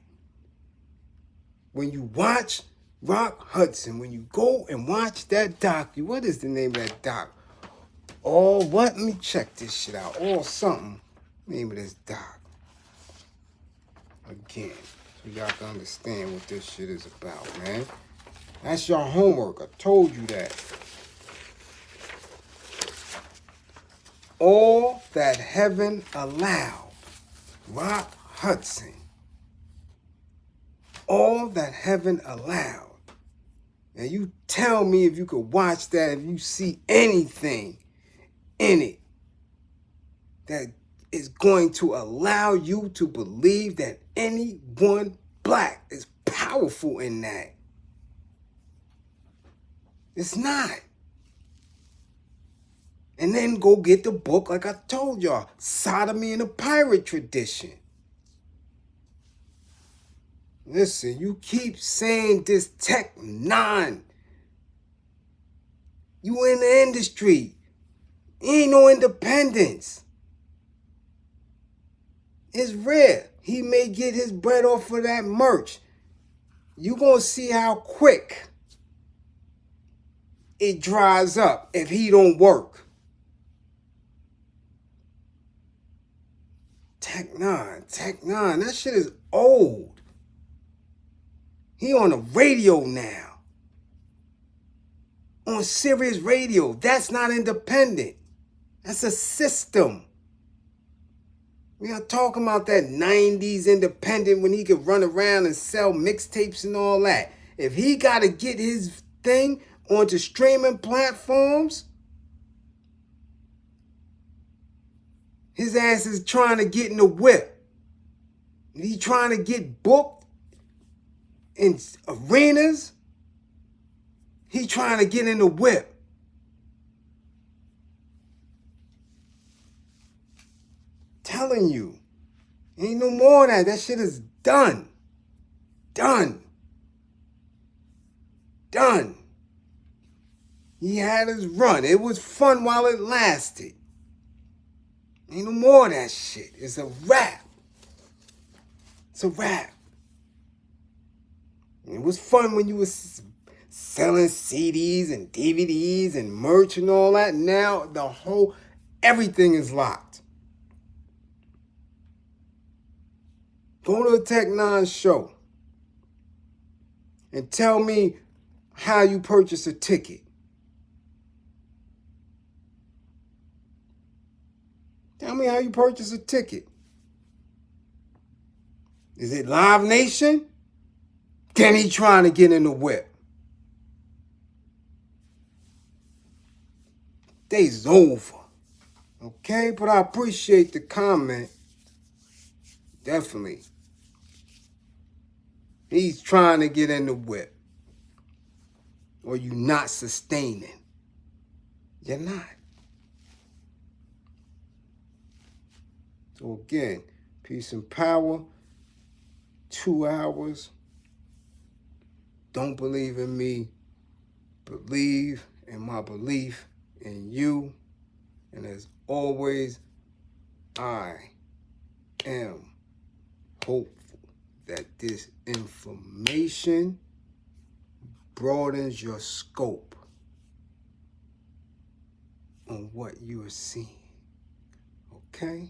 When you watch Rock Hudson, when you go and watch that doc, what is the name of that doc? What? Let me check this shit out. Something. Name of this doc. Again, so y'all can understand what this shit is about, man. That's your homework. I told you that. All That Heaven Allowed. Rock Hudson. All That Heaven Allowed. And you tell me if you could watch that, if you see anything in it that is going to allow you to believe that anyone black is powerful in that. It's not. And then go get the book, like I told y'all, Sodomy in the Pirate Tradition. Listen, you keep saying this Tech 9. You in the industry. Ain't no independence. It's rare. He may get his bread off of that merch. You gonna see how quick it dries up if he don't work. Tech 9, that shit is old. He on the radio now. On Sirius Radio. That's not independent. That's a system. We are talking about that 90s independent when he could run around and sell mixtapes and all that. If he got to get his thing onto streaming platforms, his ass is trying to get in the whip. He trying to get booked in arenas. He trying to get in the whip. Telling you, ain't no more of that. That shit is done. Done. He had his run. It was fun while it lasted. Ain't no more of that shit. It's a wrap. It's a wrap. It was fun when you was selling CDs and DVDs and merch and all that. Now everything is locked. Go to a Tech 9 show and tell me how you purchase a ticket. Tell me how you purchase a ticket. Is it Live Nation? Then he trying to get in the whip. Day's over. Okay, but I appreciate the comment. Definitely. He's trying to get in the whip. Or you not sustaining. You're not. So again, peace and power. 2 hours. Don't believe in me. Believe in my belief in you. And as always, I am hopeful that this information broadens your scope on what you are seeing. Okay?